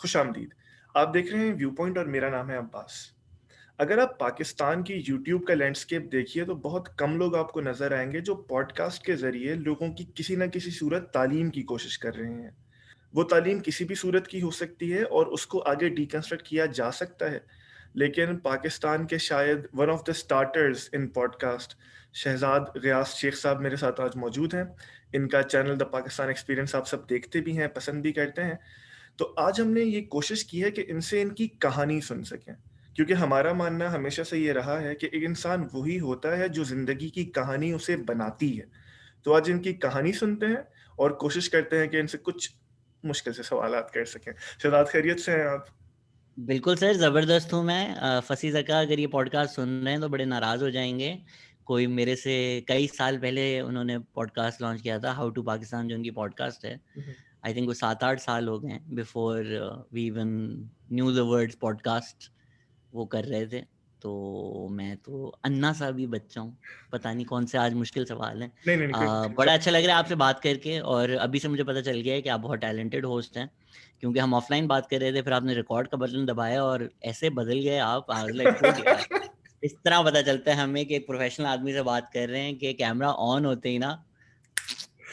खुशामदीद। आप देख रहे हैं व्यू पॉइंट और मेरा नाम है अब्बास। अगर आप पाकिस्तान की यूट्यूब का लैंडस्केप देखिए तो बहुत कम लोग आपको नज़र आएंगे जो पॉडकास्ट के ज़रिए लोगों की किसी न किसी सूरत तालीम की कोशिश कर रहे हैं। वो तालीम किसी भी सूरत की हो सकती है और उसको आगे डिकंस्ट्रक्ट किया जा सकता है। लेकिन पाकिस्तान के शायद one of the starters in podcast Shahzad Ghias Sheikh sahab मेरे साथ आज मौजूद हैं। इनका चैनल द पाकिस्तान एक्सपीरियंस आप सब देखते भी हैं, पसंद भी करते हैं। तो आज हमने ये कोशिश की है कि इनसे इनकी कहानी सुन सकें, क्योंकि हमारा मानना हमेशा से ये रहा है कि एक इंसान वही होता है जो ज़िंदगी की कहानी उसे बनाती है। तो आज इनकी कहानी सुनते हैं और कोशिश करते हैं कि इनसे कुछ मुश्किल से सवालात कर सकें। शहजाद, खैरियत से हैं आप? बिल्कुल सर, ज़बरदस्त हूँ मैं। फसी ज़का अगर ये पॉडकास्ट सुन रहे हैं तो बड़े नाराज़ हो जाएंगे। कोई मेरे से कई साल पहले उन्होंने पॉडकास्ट लॉन्च किया था, हाउ टू पाकिस्तान, जो उनकी पॉडकास्ट है। आई थिंक वो 7-8 साल हो गए before we even knew the words podcast वो कर रहे थे। तो मैं तो अन्ना सा भी बच्चा हूँ। पता नहीं कौन से आज मुश्किल सवाल हैं। नहीं, नहीं, नहीं, बड़ा अच्छा लग रहा है आपसे बात करके, और अभी से मुझे पता चल गया है कि आप बहुत टैलेंटेड होस्ट हैं, क्योंकि हम ऑफलाइन बात कर रहे थे, फिर आपने रिकॉर्ड का बटन दबाया और ऐसे बदल गए आप। आई वाज लाइक, हो गया। इस तरह पता चलता है हमें कि एक प्रोफेशनल आदमी से बात कर रहे हैं कि कैमरा ऑन होते ही ना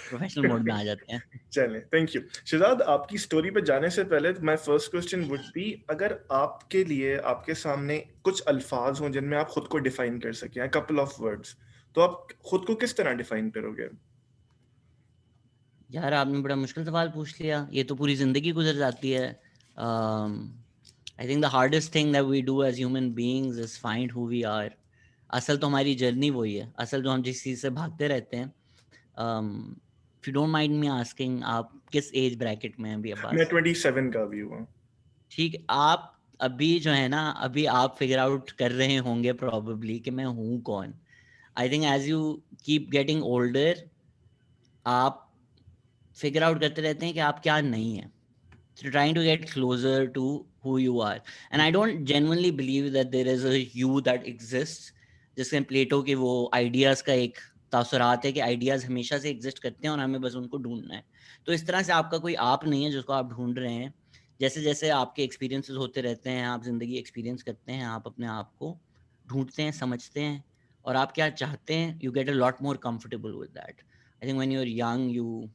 प्रोफेशनल मोड में आ जाते हैं। चलें, थैंक यू। शहजाद, आपकी स्टोरी पे जाने से पहले my first question would be, अगर आपके लिए आपके सामने कुछ अल्फाज हों जिनमें आप खुद को डिफाइन कर सकें, कपल ऑफ वर्ड्स, तो आप खुद को किस तरह डिफाइन करोगे? यार आपने बड़ा मुश्किल सवाल पूछ लिया। ये तो पूरी ज़िंदगी गुजर जाती है। I think the hardest thing that we do as human beings is find who we are. असल तो हमारी जर्नी वही है, असल जो हम जिस चीज़ से भागते रहते हैं। If you don't mind me asking, आप किस एज ब्रैकेट में हैं अभी मैं अब्बास? 27 का भी हुआ। ठीक, आप अभी जो है ना, अभी आप फिगर आउट कर रहे होंगे प्रोबेबली कि मैं हूँ कौन। I think as you keep getting older, आप फिगर आउट करते रहते हैं कि आप क्या नहीं है। Trying to get closer to who you are. And I don't genuinely believe that there is a you that exists, जिसमें प्लेटो के वो आइडियाज़ का एक तासुरात है कि आइडियाज़ हमेशा से एग्जिस्ट करते हैं और हमें बस उनको ढूंढना है। तो इस तरह से आपका कोई आप नहीं है जिसको आप ढूंढ रहे हैं। जैसे जैसे आपके एक्सपीरियंसेस होते रहते हैं, आप ज़िंदगी एक्सपीरियंस करते हैं, आप अपने आप को ढूंढते हैं, समझते हैं, और आप क्या चाहते हैं, you get a lot more comfortable with that. I think when you are young you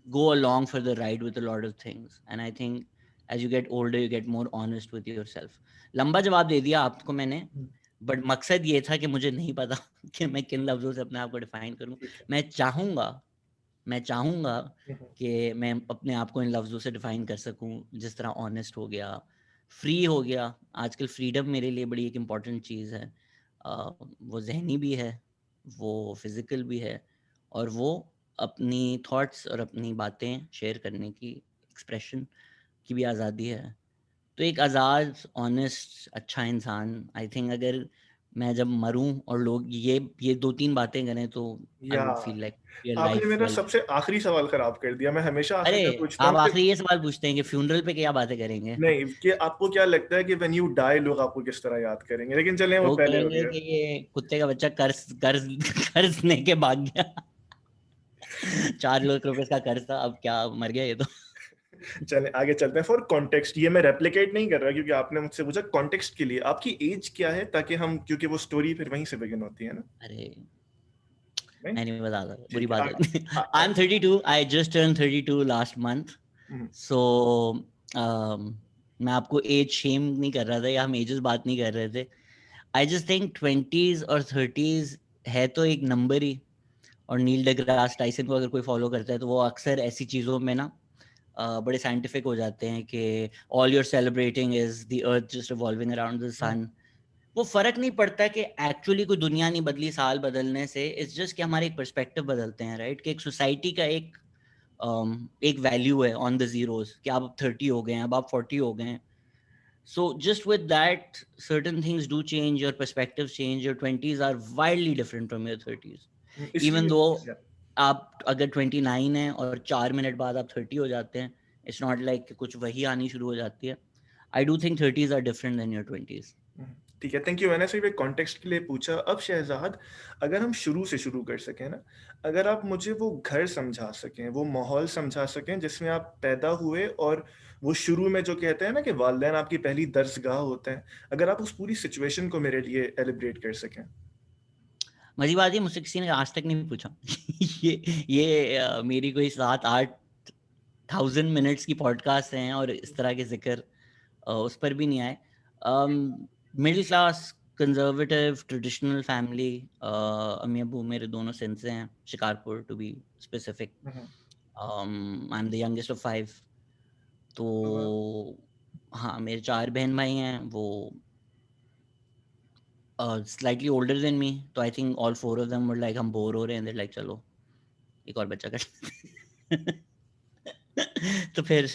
go along for the ride with a lot of things, and I think as you get older you get more honest with yourself. लंबा जवाब दे दिया आपको मैंने, but मकसद ये था कि मुझे नहीं पता कि मैं किन लफ्ज़ों से अपने आप को डिफाइन करूं। ठीक है। मैं चाहूँगा कि मैं अपने आप को इन लफ्ज़ों से डिफाइन कर सकूं, जिस तरह ऑनेस्ट हो गया, फ्री हो गया। आजकल फ्रीडम मेरे लिए बड़ी एक इम्पॉर्टेंट चीज़ है। वो जहनी भी है, वो फिज़िकल भी है, और वो अपनी थॉट्स और अपनी बातें शेयर करने की, एक्सप्रेशन की भी आज़ादी है। तो एक आज़ाद, ऑनेस्ट, अच्छा इंसान, आई थिंक अगर मैं जब मरूं और लोग ये 2-3 बातें करें तो आई वुड यार, फील लाइक योर आपने लाइफ मेरा वेल। सबसे आखिरी सवाल खराब कर दिया। मैं हमेशा अरे, आखिरी में पूछता आप हूँ कि आखिरी ये सवाल पूछते हैं कि फ्यूनरल पे क्या बातें करेंगे? नहीं, कि आपको क्या लगता है कि व्हेन यू डाई लोग आपको किस तरह याद करेंगे? लेकिन चलें, वो लोग पहले हो कहेंगे गया। कि ये कुत्ते का बच्चा कर्ज कर्ज कर्ज लेके भाग गया। 4 लाख रुपए का कर्ज था, अब क्या मर गया ये तो। चलें, आगे चलते हैं। फॉर कॉन्टेक्स्ट, ये मैं रेप्लिकेट नहीं कर रहा क्योंकि आपने मुझसे पूछा, कॉन्टेक्स्ट के लिए आपकी एज क्या है, ताकि हम, क्योंकि वो स्टोरी फिर वहीं से बिगिन होती है ना। अरे, नहीं, मैं नहीं बताता, बुरी ठीक है। बात है। I am 32, I just turn 32 last month. Hmm, so मैं आपको एज शेम नहीं कर रहा था, या हम एजेस बात नहीं कर रहे थे। आई जस्ट थिंक 20s और 30s है तो एक नंबर ही। और नील डेग्रास टाइसन को अगर कोई फॉलो करता है तो वो अक्सर ऐसी चीज़ों में ना बड़े साइंटिफिक हो जाते हैं कि all your celebrating is the earth just revolving around the sun. वो फर्क नहीं पड़ता कि एक्चुअली कोई दुनिया नहीं बदली साल बदलने से, इट्स जस्ट कि हमारे एक पर्सपेक्टिव बदलते हैं, राइट? कि एक सोसाइटी का एक वैल्यू है ऑन द जीरोस कि आप 30 हो गए हैं, अब आप 40 हो गए हैं। So just with that certain things do change, your perspectives change, your 20s are wildly different from your 30s। Even इसलिए दो आप अगर 29 हैं और 4 मिनट बाद आप 30 हो जाते हैं, इट्स नॉट लाइक कुछ वही आनी शुरू हो जाती है। I do think 30s are different than your 20s। ठीक है, थैंक यू। मैंने सिर्फ एक कॉन्टेक्स्ट के लिए पूछा। अब शहज़ाद, अगर हम शुरू से शुरू कर सकें ना, अगर आप मुझे वो घर समझा सकें, वो माहौल समझा सकें जिसमें आप पैदा हुए, और वो शुरू में जो कहते हैं ना कि वालिदैन आपकी पहली दर्सगाह होते हैं, अगर आप उस पूरी सिचुएशन को मेरे लिए एलिब्रेट कर सकें। मज़े बात ये मुझसे किसी ने आज तक नहीं पूछा। ये मेरी कोई 7-8 मिनट्स की पॉडकास्ट हैं और इस तरह के ज़िक्र उस पर भी नहीं आए। Middle class conservative traditional family, अम्मी अबू मेरे दोनों सिंध से हैं, Shikarpur to be specific. I am the youngest of 5। तो हाँ, मेरे 4 बहन भाई हैं, वो slightly older than me, तो I think all 4 of them were like हम बोर हो रहे हैं, they're like चलो एक और बच्चा कर। तो फिर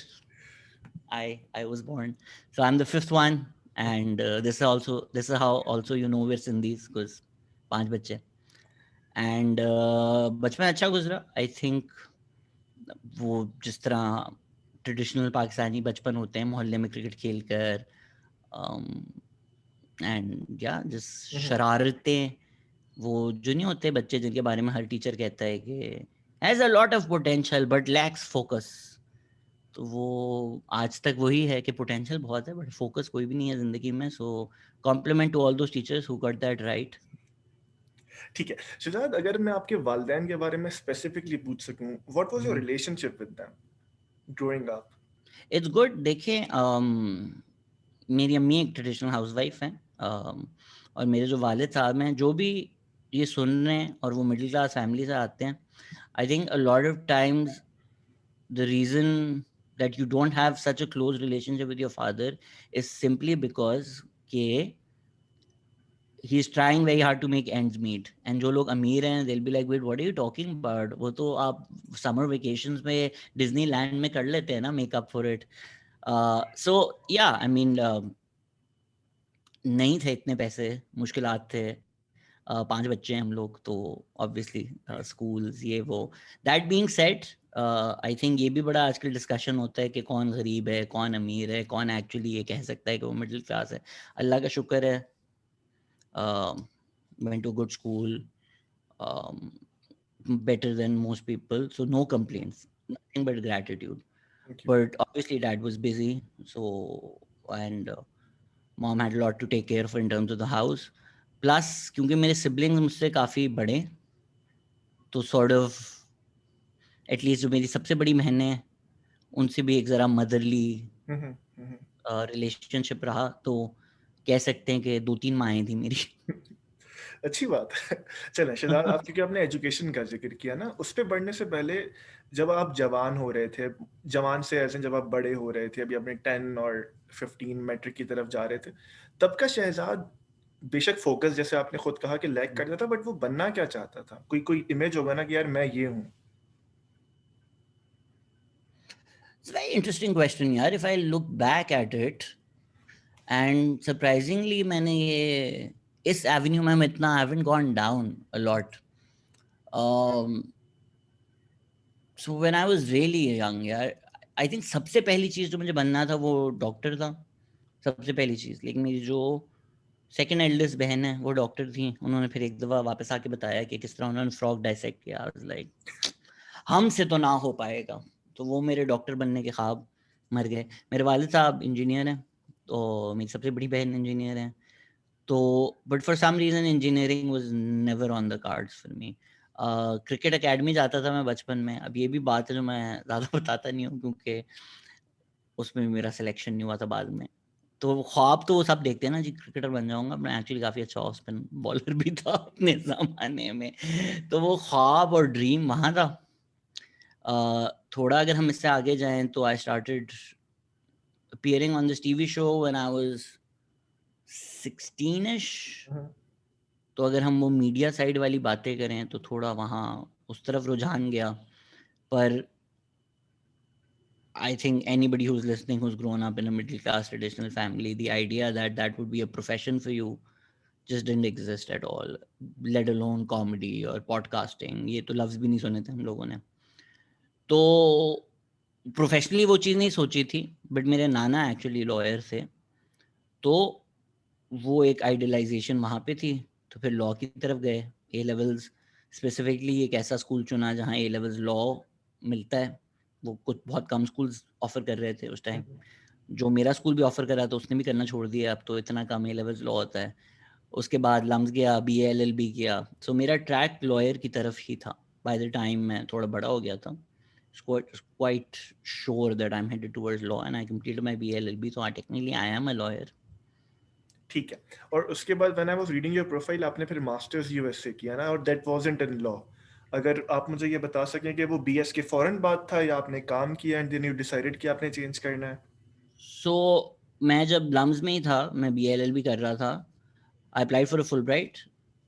I was born, so I'm the 5th one, and this is how also you know we're Sindhis, because 5 बच्चे। and बचपन अच्छा गुजरा, I think। वो जिस तरह ट्रेडिशनल पाकिस्तानी बचपन होते हैं, मोहल्ले में क्रिकेट खेल कर, एंड या जिस शरारतें, वो जो नहीं होते बच्चे जिनके बारे में हर टीचर कहता है कि has a lot of potential but lakhs focus, तो वो आज तक वही है कि पोटेंशियल बहुत है बट फोकस कोई भी नहीं है जिंदगी में। So compliment to all those teachers who got that right. ठीक है शुजात, अगर मैं आपके वालिदैन के बारे में स्पेसिफिकली पूछ सकूं, what was your relationship with them growing up? It's good. देखें, मेरी अम्मी एक ट्रेडिशनल हाउसवाइफ हैं, और मेरे जो वालिद साहब हैं, जो भी ये सुन रहे हैं और वो मिडिल क्लास फैमिली से आते हैं, I think a lot of times the reason that you don't have such a close relationship with your father is simply because ke he's trying very hard to make ends meet, and जो लोग अमीर हैं they'll be like wait what are you talking about, वो तो आप summer vacations में Disneyland में कर लेते हैं ना, make up for it। so yeah, I mean नहीं थे इतने पैसे, मुश्किलात थे, 5 बच्चे हैं हम लोग, तो ऑब्वियसली स्कूल्स ये वो। That being said, I think ये भी बड़ा आजकल डिस्कशन होता है कि कौन गरीब है, कौन अमीर है, कौन एक्चुअली ये कह सकता है कि वो मिडिल क्लास है। अल्लाह का शुक्र है, went to good school, better than most people, so no complaints, nothing but gratitude। but obviously dad was busy, so and mom had a lot to take care of in terms of the house, plus क्योंकि मेरे siblings मुझसे काफ़ी बड़े, तो sort of at least जो मेरी सबसे बड़ी बहन है उनसे भी एक ज़रा मदरली रिलेशनशिप रहा, तो कह सकते हैं कि 2-3 माएँ थी मेरी। अच्छी बात है। चलें शहजाद, आप क्योंकि आपने एजुकेशन का ज़िक्र किया ना, उस पे बढ़ने से पहले जब आप जवान हो रहे थे, जवान से ऐसे जब आप बड़े हो रहे थे, अभी अपने 10 और 15 मैट्रिक की तरफ जा रहे थे, तब का शहजाद बेशक फ़ोकस जैसे आपने खुद कहा कि लैक करता था, बट वो बनना क्या चाहता था? कोई कोई इमेज होगा ना कि यार मैं ये हूँ। It's a very interesting question यार, if I look back at it, and surprisingly मैंने ये इस एवेन्यू में मैं इतना I haven't gone down a lot। so when I was really young यार, I think सबसे पहली चीज़ जो मुझे बनना था वो डॉक्टर था, सबसे पहली चीज़। लेकिन मेरी जो सेकेंड एल्डेस्ट बहन है वो डॉक्टर थी, उन्होंने फिर एक दफ़ा वापस आके बताया कि किस तरह उन्होंने फ्रॉग डाइसेक्ट किया। I was like हमसे तो ना हो पाएगा, तो वो मेरे डॉक्टर बनने के ख्वाब मर गए। मेरे वालिद साहब इंजीनियर हैं, तो मेरी सबसे बड़ी बहन इंजीनियर हैं, तो but for some reason engineering was never on the cards for me. Cricket academy जाता था मैं बचपन में, अब ये भी बात है जो मैं ज़्यादा बताता नहीं हूँ क्योंकि उसमें मेरा सिलेक्शन नहीं हुआ था बाद में। तो ख्वाब तो वो सब देखते हैं ना जी, क्रिकेटर बन जाऊंगा, मैं एक्चुअली काफ़ी अच्छा ऑफ स्पिन बॉलर भी था अपने ज़माने में, तो वो ख्वाब और ड्रीम वहाँ था। थोड़ा अगर हम इससे आगे जाएं तो I started appearing on this TV show when I was 16ish। तो अगर हम वो मीडिया साइड वाली बातें करें तो थोड़ा वहाँ उस तरफ रुझान गया। पर I think anybody who's listening who's grown up in a middle class traditional family, the idea that that would be a profession for you just didn't exist at all, let alone comedy or podcasting। ये तो लफ्ज़ भी नहीं सुने थे हम लोगों ने। तो प्रोफेशनली वो चीज़ नहीं सोची थी, बट मेरे नाना एक्चुअली लॉयर थे, तो वो एक आइडियलाइजेशन वहाँ पे थी, तो फिर लॉ की तरफ गए। ए लेवल्स स्पेसिफिकली एक ऐसा स्कूल चुना जहाँ ए लेवल्स लॉ मिलता है। वो कुछ बहुत कम स्कूल्स ऑफर कर रहे थे उस टाइम। जो मेरा स्कूल भी ऑफर कर रहा था उसने भी करना छोड़ दिया, अब तो इतना कम ए लेवल्स लॉ होता है। उसके बाद लम्स गया, BA LLB किया। सो मेरा ट्रैक लॉयर की तरफ ही था बाय द टाइम मैं थोड़ा बड़ा हो गया था। Quite sure that I'm headed towards law and I completed my BA LLB, so technically I am a lawyer. ठीक है। और उसके बाद when I was reading your profile, आपने फिर मास्टर्स यूएस से किया ना, और दैट वाजंट इन लॉ। अगर आप मुझे ये बता सकें कि वो बीएस के फौरन बाद था या आपने काम किया एंड देन यू डिसाइडेड कि आपने चेंज करना है? So मैं जब लम्स में ही था, मैं BA LLB कर रहा था, I apply for a full bright.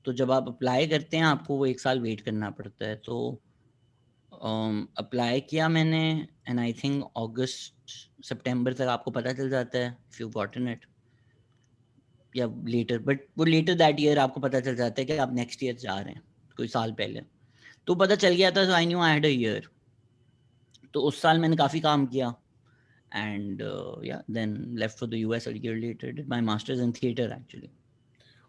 तो जब आप अप्लाई करते हैं आपको वो 1 साल वेट करना पड़ता है। तो अप्लाई किया मैंने एंड आई थिंक अगस्त सितंबर तक आपको पता चल जाता है इफ यू गॉटन इट, या लेटर, बट वो लेटर दैट ईयर आपको पता चल जाता है कि आप नेक्स्ट ईयर जा रहे हैं, कोई साल पहले। तो पता चल गया था, I knew I had a year. तो उस साल मैंने काफ़ी काम किया and yeah, then left for the US a year later, did my masters in theater actually.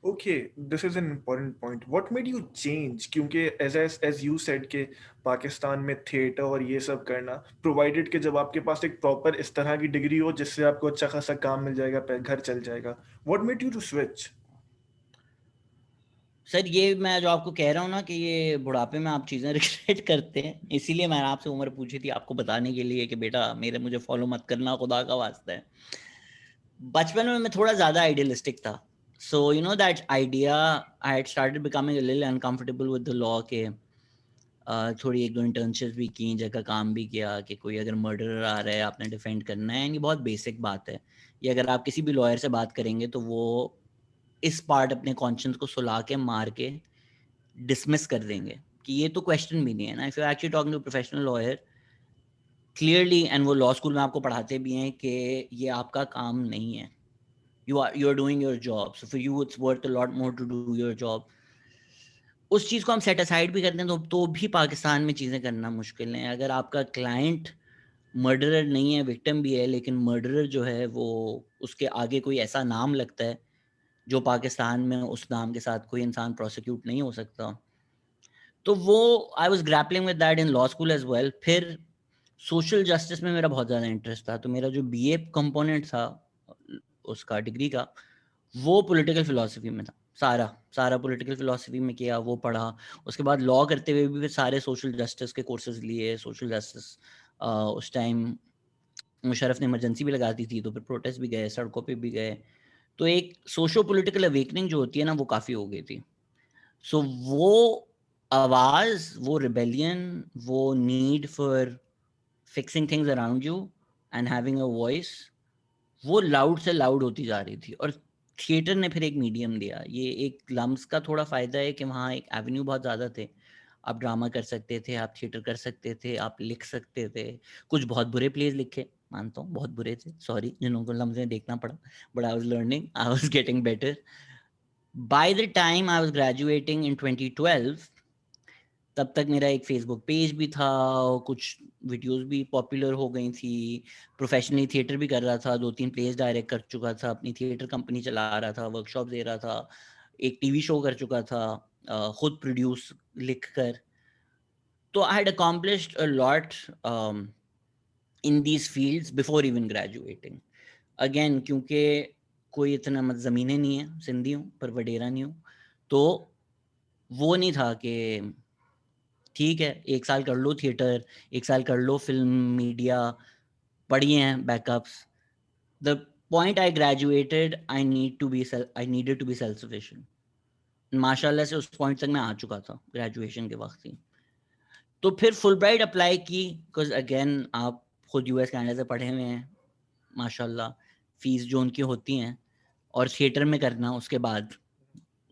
Okay, this is an important point. What made you change? क्योंकि as you said के पाकिस्तान में थिएटर और ये सब करना, प्रोवाइडेड कि जब आपके पास एक प्रॉपर इस तरह की डिग्री हो जिससे आपको अच्छा खासा काम मिल जाएगा, घर चल जाएगा। What made you to switch? Sir ये मैं जो आपको कह रहा हूँ ना कि ये बुढ़ापे में आप चीज़ें रिग्रेट करते हैं, इसीलिए मैंने आपसे उम्र पूछी थी आपको बताने के लिए कि बेटा मेरे मुझे फॉलो मत करना, खुदा का वास्ता है। बचपन में मैं थोड़ा ज़्यादा आइडियलिस्टिक था। So you know that idea, I had started becoming a little uncomfortable with the law के थोड़ी 1-2 इंटर्नशिप्स भी की, जगह काम भी किया कि कोई अगर मर्डरर आ रहा है आपने डिफेंड करना है। ये बहुत बेसिक बात है, ये अगर आप किसी भी लॉयर से बात करेंगे तो वो इस पार्ट अपने कॉन्शियंस को सुला के मार के डिसमिस कर देंगे कि ये तो क्वेश्चन भी नहीं है ना। If you actually talking to professional lawyer clearly, and वो लॉ स्कूल में आपको पढ़ाते भी हैं कि ये आपका काम नहीं है, you are doing your job, so for you it's worth a lot more to do your job. उस चीज़ को हम सेट असाइड भी करते हैं तो भी पाकिस्तान में चीज़ें करना मुश्किल है। अगर आपका क्लाइंट मर्डरर नहीं है, विक्टिम भी है, लेकिन मर्डरर जो है वो उसके आगे कोई ऐसा नाम लगता है जो पाकिस्तान में उस नाम के साथ कोई इंसान प्रोसिक्यूट नहीं हो सकता। तो वो I was grappling with that in law school as well. फिर सोशल जस्टिस में मेरा बहुत ज़्यादा इंटरेस्ट था, तो मेरा जो BA कंपोनेंट था उसका डिग्री का, वो पॉलिटिकल फिलॉसफी में था। सारा पॉलिटिकल फिलॉसफी में किया, वो पढ़ा। उसके बाद लॉ करते हुए भी फिर सारे सोशल जस्टिस के कोर्सेज लिए। सोशल जस्टिस उस टाइम मुशर्रफ ने इमरजेंसी भी लगा दी थी, तो फिर प्रोटेस्ट भी गए, सड़कों पे भी गए। तो एक सोशो पॉलिटिकल अवेकनिंग जो होती है ना, वो काफ़ी हो गई थी। सो वो आवाज़, वो रिबेलियन, वो need for fixing things around you and having a voice, वो लाउड से लाउड होती जा रही थी। और थिएटर ने फिर एक मीडियम दिया। ये एक लम्स का थोड़ा फ़ायदा है कि वहाँ एक एवेन्यू बहुत ज़्यादा थे। आप ड्रामा कर सकते थे, आप थिएटर कर सकते थे, आप लिख सकते थे। कुछ बहुत बुरे प्लेज लिखे, मानता हूँ बहुत बुरे थे, सॉरी जिन्हों को लम्स में देखना पड़ा, but I was learning, I was getting better. By the time I was graduating इन 2012, तब तक मेरा एक फेसबुक पेज भी था, कुछ वीडियोस भी पॉपुलर हो गई थी, प्रोफेशनली थिएटर भी कर रहा था, 2-3 प्लेस डायरेक्ट कर चुका था, अपनी थिएटर कंपनी चला रहा था, वर्कशॉप दे रहा था, एक टीवी शो कर चुका था, खुद प्रोड्यूस लिख कर। तो I had accomplished a lot in these fields before even graduating. Again क्योंकि कोई इतना मत ज़मीनें नहीं है, सिंधी हूँ पर वडेरा नहीं हूँ, तो वो नहीं था कि ठीक है 1 साल कर लो थिएटर, 1 साल कर लो फिल्म मीडिया, पढ़ी हैं backups. The point I graduated, I needed to be self sufficient. माशाल्लाह से उस पॉइंट तक मैं आ चुका था ग्रेजुएशन के वक्त ही। तो फिर फुल ब्राइट अप्लाई की, बिकॉज अगेन आप खुद US कनाडा से पढ़े हुए हैं, माशाल्लाह फीस जो उनकी होती हैं, और थिएटर में करना उसके बाद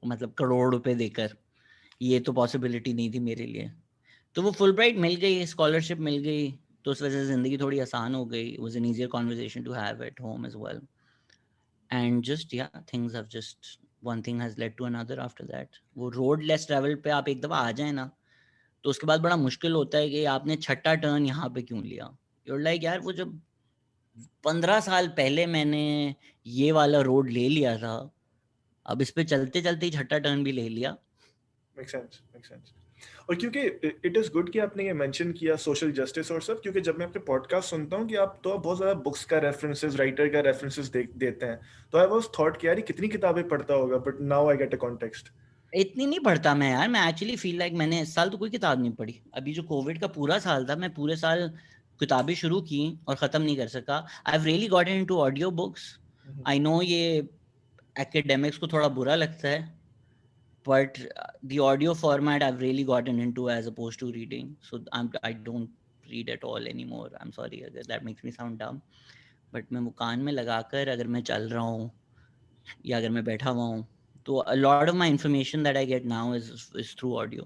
मतलब करोड़ रुपए देकर, ये तो पॉसिबिलिटी नहीं थी मेरे लिए। तो वो फुल ब्राइट मिल गई, स्कॉलरशिप मिल गई, तो उस वजह से ज़िंदगी थोड़ी आसान हो गई। It was an easier conversation to have at home as well, and just yeah things have just one thing has led to another after that. वो रोड लेस ट्रैवल पे आप एक दफ़ा आ जाए ना, तो उसके बाद बड़ा मुश्किल होता है कि आपने छठा टर्न यहाँ पे क्यों लिया। यूर लाइक यार वो जब 15 साल पहले मैंने ये वाला रोड ले लिया था, अब इस पे चलते चलते ही छठा टर्न भी ले लिया। Make sense, make sense. और क्योंकि इट इज़ गुड कि आपने ये मेंशन किया सोशल जस्टिस और सब, क्योंकि जब मैं आपके पॉडकास्ट सुनता हूँ कि आप तो बहुत ज़्यादा बुक्स का रेफरेंसेस, राइटर का रेफरेंसेस देते हैं, तो आई वाज थॉट कि यार ये कितनी किताबें पढ़ता होगा, but now I get a context. इतनी नहीं पढ़ता मैं यार, मैं एक्चुअली फील लाइक मैंने इस साल तो कोई किताब नहीं पढ़ी। अभी जो कोविड का पूरा साल था, मैं पूरे साल किताबें शुरू की और ख़त्म नहीं कर सका। I have really gotten into audio books. I know ये एकेडमिक्स को थोड़ा बुरा लगता है, but the audio format I've really gotten into as opposed to reading. So I don't read at all anymore. I'm sorry अगर that makes me sound dumb. But मैं वो कान में लगाकर अगर मैं चल रहा हूँ या अगर मैं बैठा हुआ हूँ, तो a lot of my information that I get now is through audio.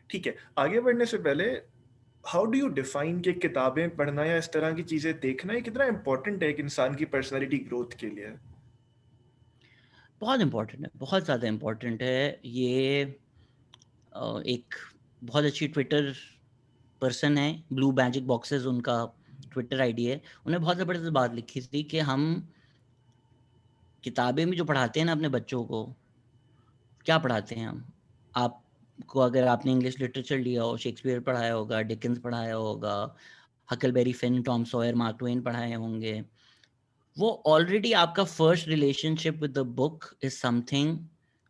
ठीक है, आगे बढ़ने से पहले हाउ डू यू डिफाइन कि किताबें पढ़ना या इस तरह की चीज़ें देखना ये कितना इम्पोर्टेंट है एक इंसान की पर्सनैलिटी ग्रोथ के लिए? बहुत इम्पोर्टेंट है, बहुत ज़्यादा इम्पोर्टेंट है ये। एक बहुत अच्छी ट्विटर पर्सन है, ब्लू मैजिक बॉक्सेस उनका ट्विटर आईडी है। उन्हें बहुत ज़बरदस्त बात लिखी थी कि हम किताबें में जो पढ़ाते हैं ना अपने बच्चों को, क्या पढ़ाते हैं हम? आपको अगर आपने इंग्लिश लिटरेचर लिया हो, शेक्सपियर पढ़ाया होगा, डिकेंस पढ़ाया होगा, Huckleberry Finn, Tom Sawyer, mark Twain पढ़ाए होंगे। वो ऑलरेडी आपका first relationship with the book is something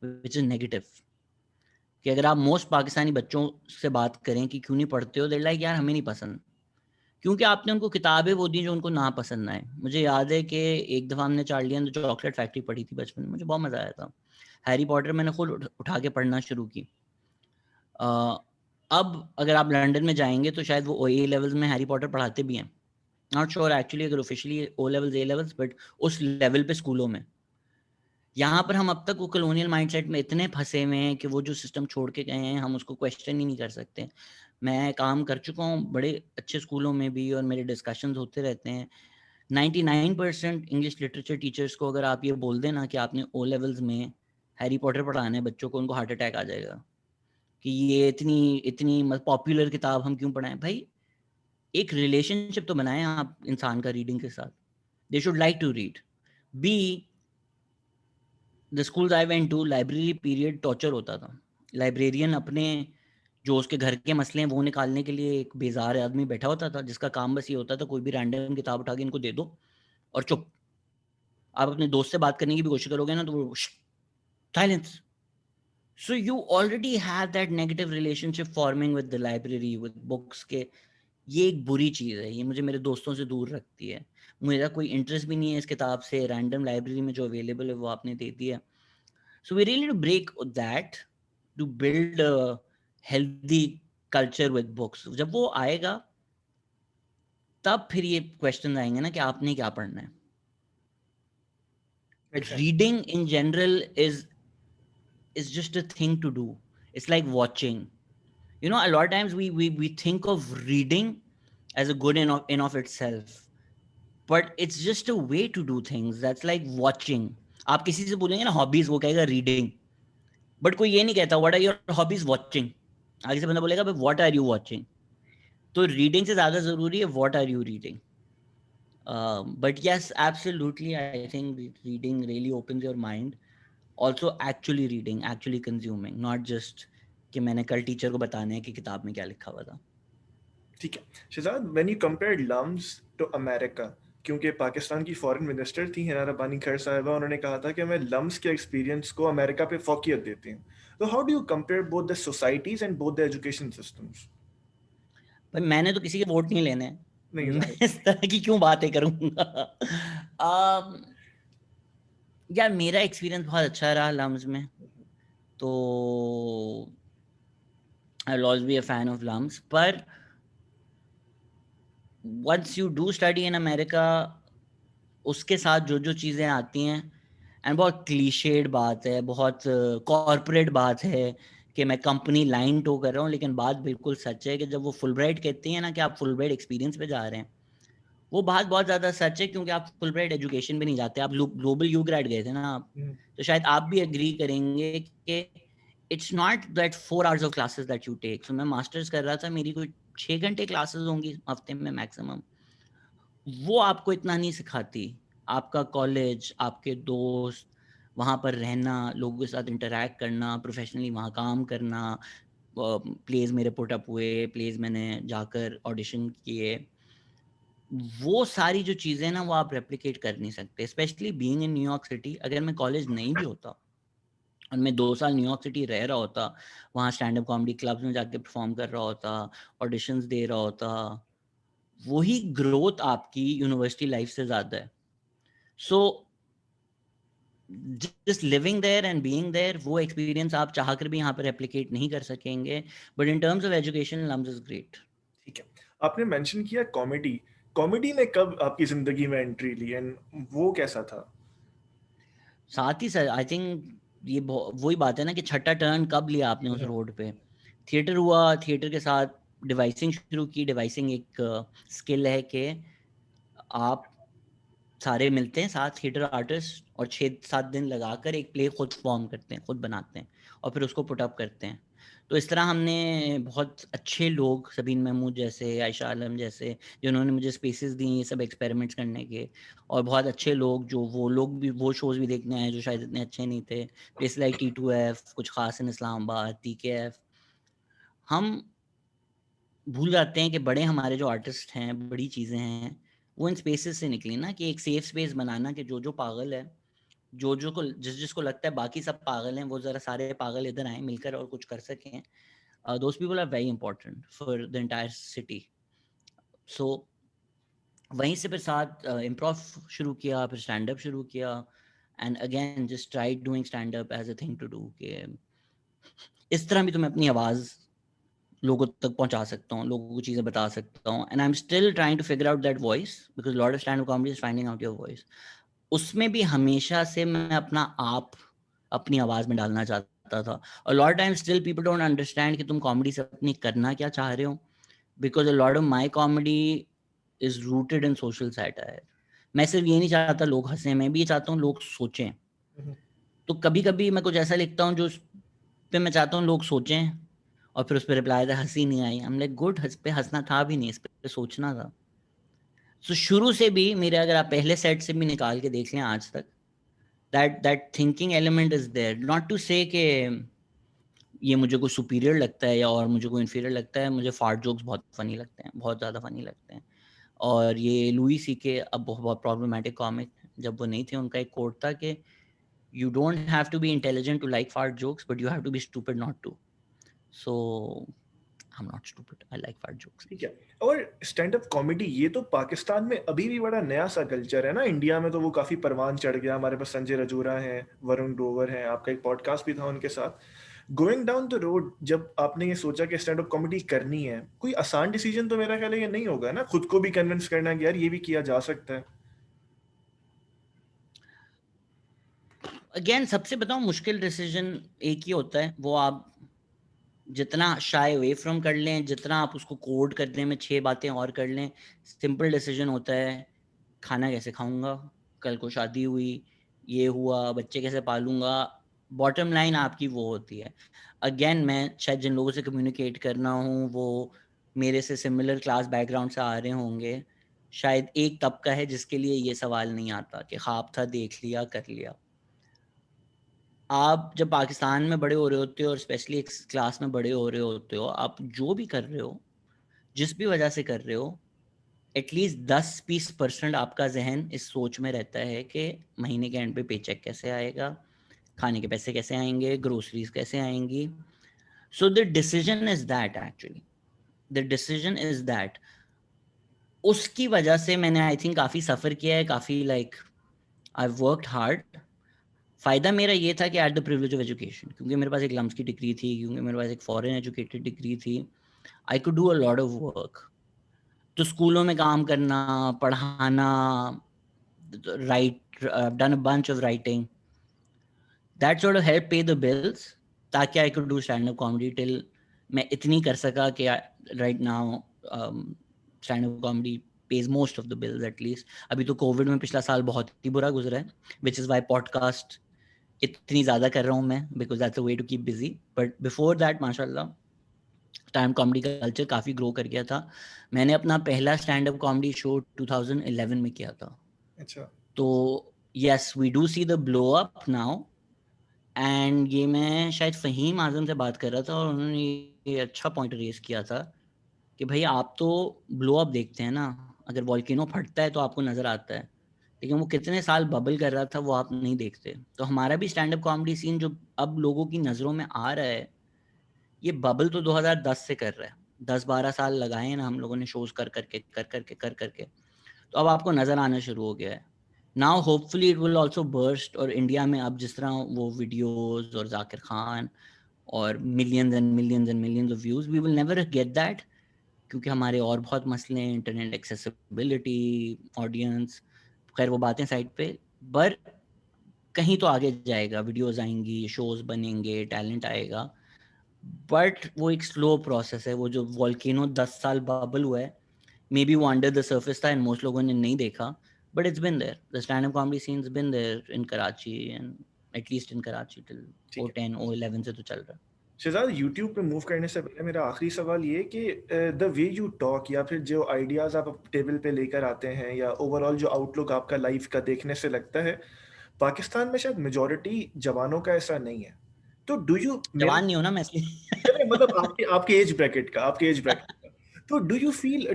which is negative. कि अगर आप मोस्ट पाकिस्तानी बच्चों से बात करें कि क्यों नहीं पढ़ते हो, दे लाइक यार हमें नहीं पसंद, क्योंकि आपने उनको किताबें वो दी जो उनको ना पसंद आए। मुझे याद है कि एक दफ़ा हमने Charlie and the chocolate factory पढ़ी थी बचपन में, मुझे बहुत मज़ा आया था। हैरी पॉटर मैंने खुद उठा के पढ़ना शुरू की। अब अगर आप लंदन में जाएंगे तो शायद वो ओ ए लेवल्स में हैरी पॉटर पढ़ाते भी हैं, नॉट श्योर एक्चुअली अगर officially O levels A levels, but उस लेवल पे स्कूलों में। यहाँ पर हम अब तक वो कॉलोनियल माइंडसेट में इतने फंसे हुए हैं कि वो जो सिस्टम छोड़ के गए हैं हम उसको क्वेश्चन ही नहीं कर सकते। मैं काम कर चुका हूँ बड़े अच्छे स्कूलों में भी और मेरे डिस्कशंस होते रहते हैं। 99% इंग्लिश लिटरेचर टीचर्स को अगर आप ये बोल देना कि आपने ओ लेवल्स में हैरी पॉटर पढ़ाना है बच्चों को, उनको हार्ट अटैक आ जाएगा कि ये इतनी इतनी पॉपुलर किताब हम क्यों पढ़ाएं। भाई एक रिलेशनशिप तो बनाएं आप इंसान का रीडिंग के साथ। They should like to read. B the schools I went to, library period torture होता था। लाइब्रेरियन अपने जो उसके घर के मसले हैं वो निकालने के लिए एक बेजार आदमी बैठा होता था जिसका काम बस ये होता था कोई भी रैंडम किताब उठा के इनको दे दो और चुप। आप अपने दोस्त से बात करने की भी कोशिश करोगे ना तो वो silence. So you already have that negative relationship forming with the library, with books के ये एक बुरी चीज़ है, ये मुझे मेरे दोस्तों से दूर रखती है। मेरा कोई इंटरेस्ट भी नहीं है इस किताब से, रैंडम लाइब्रेरी में जो अवेलेबल है वो आपने दे दिया। So we really need to break that to build a healthy culture with books. जब वो आएगा तब फिर ये क्वेश्चन आएंगे ना कि आपने क्या पढ़ना है। Reading in general is just a thing to do. It's like watching. You know, a lot of times we think of reading as a good in of itself, but it's just a way to do things. That's like watching. आप किसी से बोलेंगे ना hobbies, वो कहेगा reading, but कोई ये नहीं कहता what are your hobbies, watching. आगे से बंदा बोलेगा भाई व्हाट आर यू वॉचिंग। तो रीडिंग से ज्यादा जरूरी है what are you reading. But yes absolutely I think reading really opens your mind. Also actually reading, actually consuming, not just कि मैंने कल टीचर को बताना है कि किताब में क्या लिखा हुआ था। ठीक है Shahzad, when you compare LUMS to America, क्योंकि पाकिस्तान की फॉरेन मिनिस्टर थी हिना रब्बानी खैर साहिबा, उन्होंने कहा था कि मैं लम्स के एक्सपीरियंस को अमेरिका पे फोकियत देती हूँ। तो how do you compare both the societies and both the education systems? भाई मैंने तो किसी के वोट नहीं लेने हैं, नहीं मैं जाहिर। इस तरह की क्यों बातें करूंगा। यार मेरा एक्सपीरियंस बहुत अच्छा रहा लम्स में, तो I will always be a fan of LUMS. पर once you do study in America, उसके साथ जो जो चीज़ें आती हैं, एंड बहुत क्लीशेड बात है, बहुत कॉर्पोरेट बात है कि मैं कंपनी लाइन टो कर रहा हूँ, लेकिन बात बिल्कुल सच है कि जब वो फुलब्राइट कहती है ना कि आप फुलब्राइट एक्सपीरियंस पे जा रहे हैं, वो बात बहुत ज़्यादा सच है। क्योंकि आप फुलब्राइट एजुकेशन भी नहीं जाते, आप ग्लोबल यू ग्रेड गए थे ना आप, तो शायद आप भी एग्री करेंगे कि it's not that 4 hours of classes that you take. So मैं मास्टर्स कर रहा था, मेरी कोई 6 घंटे क्लासेस होंगी हफ्ते में मैक्सिमम। वो आपको इतना नहीं सिखाती, आपका कॉलेज, आपके दोस्त, वहाँ पर रहना, लोगों के साथ इंटरैक्ट करना, प्रोफेशनली वहाँ काम करना, प्लेज मेरे पुट अप हुए, प्लेज मैंने जाकर ऑडिशन किए, वो सारी जो चीज़ें ना वो आप रेप्लिकेट कर नहीं सकते, specially being in New York city. अगर मैं कॉलेज नहीं भी होता और मैं 2 साल न्यूयॉर्क सिटी रह रहा होता, वहाँ स्टैंड अप कॉमेडी क्लब्स में जाके परफॉर्म कर रहा होता, ऑडिशंस दे रहा होता, वही ग्रोथ आपकी यूनिवर्सिटी लाइफ से ज़्यादा है। So just living there and being there, वो एक्सपीरियंस आप चाहकर भी यहाँ पर रेप्लिकेट नहीं कर सकेंगे, but in terms of education LUMS is great. ठीक है, आपने मेंशन किया कॉमेडी। कॉमेडी ने कब आपकी ज़िंदगी में एंट्री ली एंड वो कैसा था? साथ ही सर आई थिंक ये वही बात है ना कि छठा टर्न कब लिया आपने उस रोड पे। थिएटर हुआ, थिएटर के साथ डिवाइसिंग शुरू की। डिवाइसिंग एक स्किल है कि आप सारे मिलते हैं, 7 थिएटर आर्टिस्ट, और 6-7 दिन लगाकर एक प्ले खुद फॉर्म करते हैं, खुद बनाते हैं और फिर उसको पुट अप करते हैं। तो इस तरह हमने बहुत अच्छे लोग, सबीन महमूद जैसे, आयशा आलम जैसे, जिन्होंने मुझे स्पेसेस दी ये सब एक्सपेरिमेंट्स करने के, और बहुत अच्छे लोग जो वो लोग भी वो शोज़ भी देखने आए जो शायद इतने अच्छे नहीं थे, प्लेस लाइक T2F, कुछ खास इन इस्लामाबाद, TKF। हम भूल जाते हैं कि बड़े हमारे जो आर्टिस्ट हैं, बड़ी चीज़ें हैं, वो इन स्पेसेस से निकली ना, कि एक सेफ स्पेस बनाना कि जो पागल है, जो को जिसको लगता है बाकी सब पागल हैं, वो ज़रा सारे पागल इधर आएँ मिलकर और कुछ कर सकें। Those people are very important for the entire city. So वहीं से फिर साथ इम्प्रोव शुरू किया, फिर स्टैंड अप शुरू किया, and again just tried doing stand up as a thing to do, कि इस तरह भी तो मैं अपनी आवाज़ लोगों तक पहुंचा सकता हूँ, लोगों को चीज़ें बता सकता हूँ, and I am still trying to figure out that voice, because lot of stand up comedy is finding out your voice. उसमें भी हमेशा से मैं अपना आप अपनी आवाज़ में डालना चाहता था, और lot time still people don't understand कि तुम कॉमेडी से अपनी करना क्या चाह रहे हो, because a lot of my comedy is rooted in social satire. मैं सिर्फ ये नहीं चाहता लोग हंसें, मैं भी ये चाहता हूँ लोग सोचें। तो कभी कभी मैं कुछ ऐसा लिखता हूँ जो पे मैं चाहता हूँ लोग सोचें, और फिर उस पर रिप्लाई था हंसी नहीं आई। हम लाइक गुड, इस पे हंसना था भी नहीं, इस पे सोचना था। सो शुरू से भी मेरे, अगर आप पहले सेट से भी निकाल के देख लें आज तक, that thinking element is there. Not to say कि ये मुझे कोई सुपीरियर लगता है या और मुझे कोई इन्फीरियर लगता है। मुझे फार्ट जोक्स बहुत फनी लगते हैं, बहुत ज़्यादा फनी लगते हैं। और ये लुई सी के अब बहुत प्रॉब्लमेटिक कॉमिक, जब वो नहीं थे, उनका एक कोट था कि you don't have to be intelligent to like fart jokes, but you have to be stupid not to. So I'm not stupid, I like fart jokes. ठीक है, और स्टैंड अप कॉमेडी ये तो पाकिस्तान में अभी भी बड़ा नया सा कल्चर है ना। इंडिया में तो वो काफ़ी परवान चढ़ गया। हमारे पास संजय रजूरा हैं, वरुण ग्रोवर हैं, आपका एक पॉडकास्ट भी था उनके साथ। गोइंग डाउन द रोड, जब आपने ये सोचा कि स्टैंड अप कॉमेडी करनी है, कोई आसान डिसीजन तो मेरा ख्याल है ये नहीं होगा ना, खुद को भी कन्विंस करना कि यार ये भी किया जा सकता है। अगेन सबसे बताऊं, मुश्किल डिसीजन एक ही होता है, वो आप जितना शाय अवे फ्रॉम कर लें, जितना आप उसको कोड करने में 6 बातें और कर लें, सिंपल डिसीजन होता है खाना कैसे खाऊंगा, कल को शादी हुई, ये हुआ, बच्चे कैसे पालूंगा। बॉटम लाइन आपकी वो होती है। अगेन मैं शायद जिन लोगों से कम्युनिकेट करना हूँ वो मेरे से सिमिलर क्लास बैकग्राउंड से आ रहे होंगे। शायद एक तबका है जिसके लिए ये सवाल नहीं आता कि ख्वाब था देख लिया कर लिया। आप जब पाकिस्तान में बड़े हो रहे होते हो और स्पेशली एक क्लास में बड़े हो रहे होते हो, आप जो भी कर रहे हो, जिस भी वजह से कर रहे हो, एटलीस्ट 10-20% आपका जहन इस सोच में रहता है कि महीने के एंड पे पेचेक कैसे आएगा, खाने के पैसे कैसे आएंगे, ग्रोसरीज कैसे आएंगी। So the decision is that, actually the decision is that. उसकी वजह से मैंने आई थिंक काफ़ी सफ़र किया है, काफ़ी लाइक आई वर्कड हार्ड। फ़ायदा मेरा ये था कि at the privilege of education, क्योंकि मेरे पास एक लम्स की डिग्री थी, क्योंकि मेरे पास एक फॉरेन एजुकेटेड डिग्री थी, I could do a lot of work. तो स्कूलों में काम करना, पढ़ाना, right, done a bunch of writing, that sort of help पे द बिल्स, ताकि I could do stand up comedy till मैं इतनी कर सका कि right now stand up comedy pays most of the bills at least. अभी तो Covid में पिछला साल बहुत ही बुरा गुजरा है, which is why podcast इतनी ज़्यादा कर रहा हूँ मैं, because that's a way to keep busy. But before that माशाल्लाह स्टैंड कॉमेडी का कल्चर काफ़ी ग्रो कर गया था। मैंने अपना पहला स्टैंड अप कॉमेडी शो 2011 में किया था। अच्छा। तो yes, we do see the blow up now. And ये मैं शायद फ़हीम आज़म से बात कर रहा था और उन्होंने ये अच्छा पॉइंट रेज़ किया था कि भई आप तो ब्लो अप देखते हैं ना, अगर वोल्केनो फटता है तो आपको नज़र आता है, लेकिन वो कितने साल बबल कर रहा था वो आप नहीं देखते। तो हमारा भी स्टैंड अप कॉमेडी सीन जो अब लोगों की नज़रों में आ रहा है, ये बबल तो 2010 से कर रहा है। 10-12 साल लगाए हैं ना हम लोगों ने शोज़ कर करके। तो अब आपको नज़र आना शुरू हो गया है। Now hopefully it will also burst, और इंडिया में अब जिस तरह वो वीडियोज़ और ज़ाकिर खान और millions of views, we will never get that, क्योंकि हमारे और बहुत मसले हैं, इंटरनेट एक्सेसिबिलिटी, ऑडियंस, खैर वो बातें साइड पे। पर कहीं तो आगे जाएगा, वीडियोज़ आएँगी, शोज़ बनेंगे, टैलेंट आएगा, बट वो एक स्लो प्रोसेस है। वो जो वोल्केनो 10 साल बबल हुआ है, मे बी वो अंडर द सर्फेस था एंड मोस्ट लोगों ने नहीं देखा, but it's been there, the stand up comedy scene's been there in Karachi, and at least in Karachi till ठीक है 2010 2011 से तो चल रहा है। शहजाद, यूट्यूब पे मूव करने से पहले मेरा आखिरी सवाल ये कि द वे यू टॉक या फिर जो आइडियाज़ आप टेबल पे लेकर आते हैं या ओवरऑल जो आउटलुक आपका लाइफ का देखने से लगता है, पाकिस्तान में शायद मेजॉरिटी जवानों का ऐसा नहीं है। तो डू यू मेरा जवान नहीं हो ना मैं इसलिए। नहीं, मतलब आपके आपके एज ब्रैकेट का। तो do you feel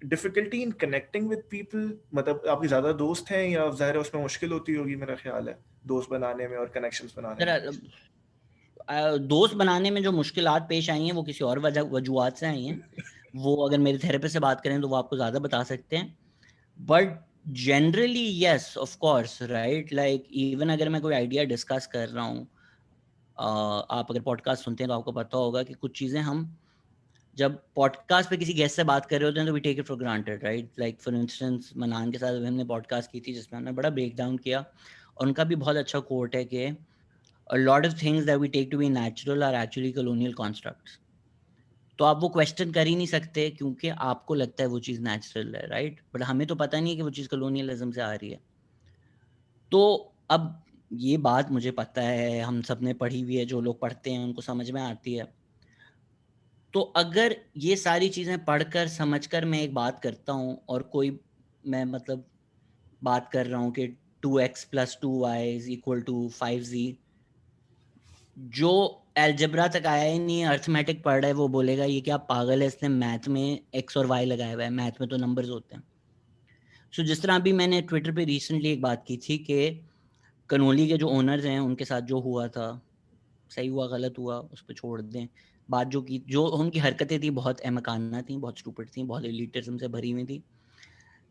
difficulty in connecting with people? मतलब आपके ज़्यादा दोस्त हैं या ज़ाहिर है उसमें मुश्किल होती होगी, मेरा ख्याल है, दोस्त बनाने में और कनेक्शंस बनाने में। दोस्त बनाने में जो मुश्किलात पेश आई हैं वो किसी और वजूहत से आई हैं। वो अगर मेरे थेरेपिस्ट से बात करें तो वो आपको ज़्यादा बता सकते हैं। But generally yes, of course, right, like even अगर मैं कोई आइडिया डिस्कस कर रहा हूँ, आप अगर पॉडकास्ट सुनते हैं तो आपको पता होगा कि कुछ चीज़ें हम जब पॉडकास्ट पे किसी गेस्ट से बात कर रहे होते हैं तो we take it for granted, right. Like for instance Manan के साथ हमने पॉडकास्ट की थी जिसमें हमने बड़ा ब्रेक डाउन किया, और उनका भी बहुत अच्छा कोट है कि a lot of things that we take to be natural are actually colonial constructs. तो आप वो क्वेश्चन कर ही नहीं सकते क्योंकि आपको लगता है वो चीज़ नेचुरल है, राइट, बट हमें तो पता नहीं है कि वो चीज़ कलोनियलिज्म से आ रही है। तो अब ये बात मुझे पता है, हम सब ने पढ़ी हुई है, जो लोग पढ़ते हैं उनको समझ में आती है। तो अगर ये सारी चीज़ें पढ़कर समझकर मैं एक बात करता हूँ और कोई, मैं मतलब बात कर रहा हूँ कि 2x + 2y = 5z, जो अलजेब्रा तक आया ही नहीं है, अर्थमेटिक पढ़ रहा है, वो बोलेगा ये क्या पागल है, इसने मैथ में x और y लगाया हुआ है, मैथ में तो नंबर्स होते हैं। सो जिस तरह अभी मैंने ट्विटर पे रिसेंटली एक बात की थी कि कनोली के जो ओनर्स हैं उनके साथ जो हुआ था, सही हुआ गलत हुआ उस पर छोड़ दें। बात जो उनकी हरकतें थी बहुत अहमकाना थी, बहुत स्टूपिड थी, बहुत एलिटिज्म से भरी हुई थी,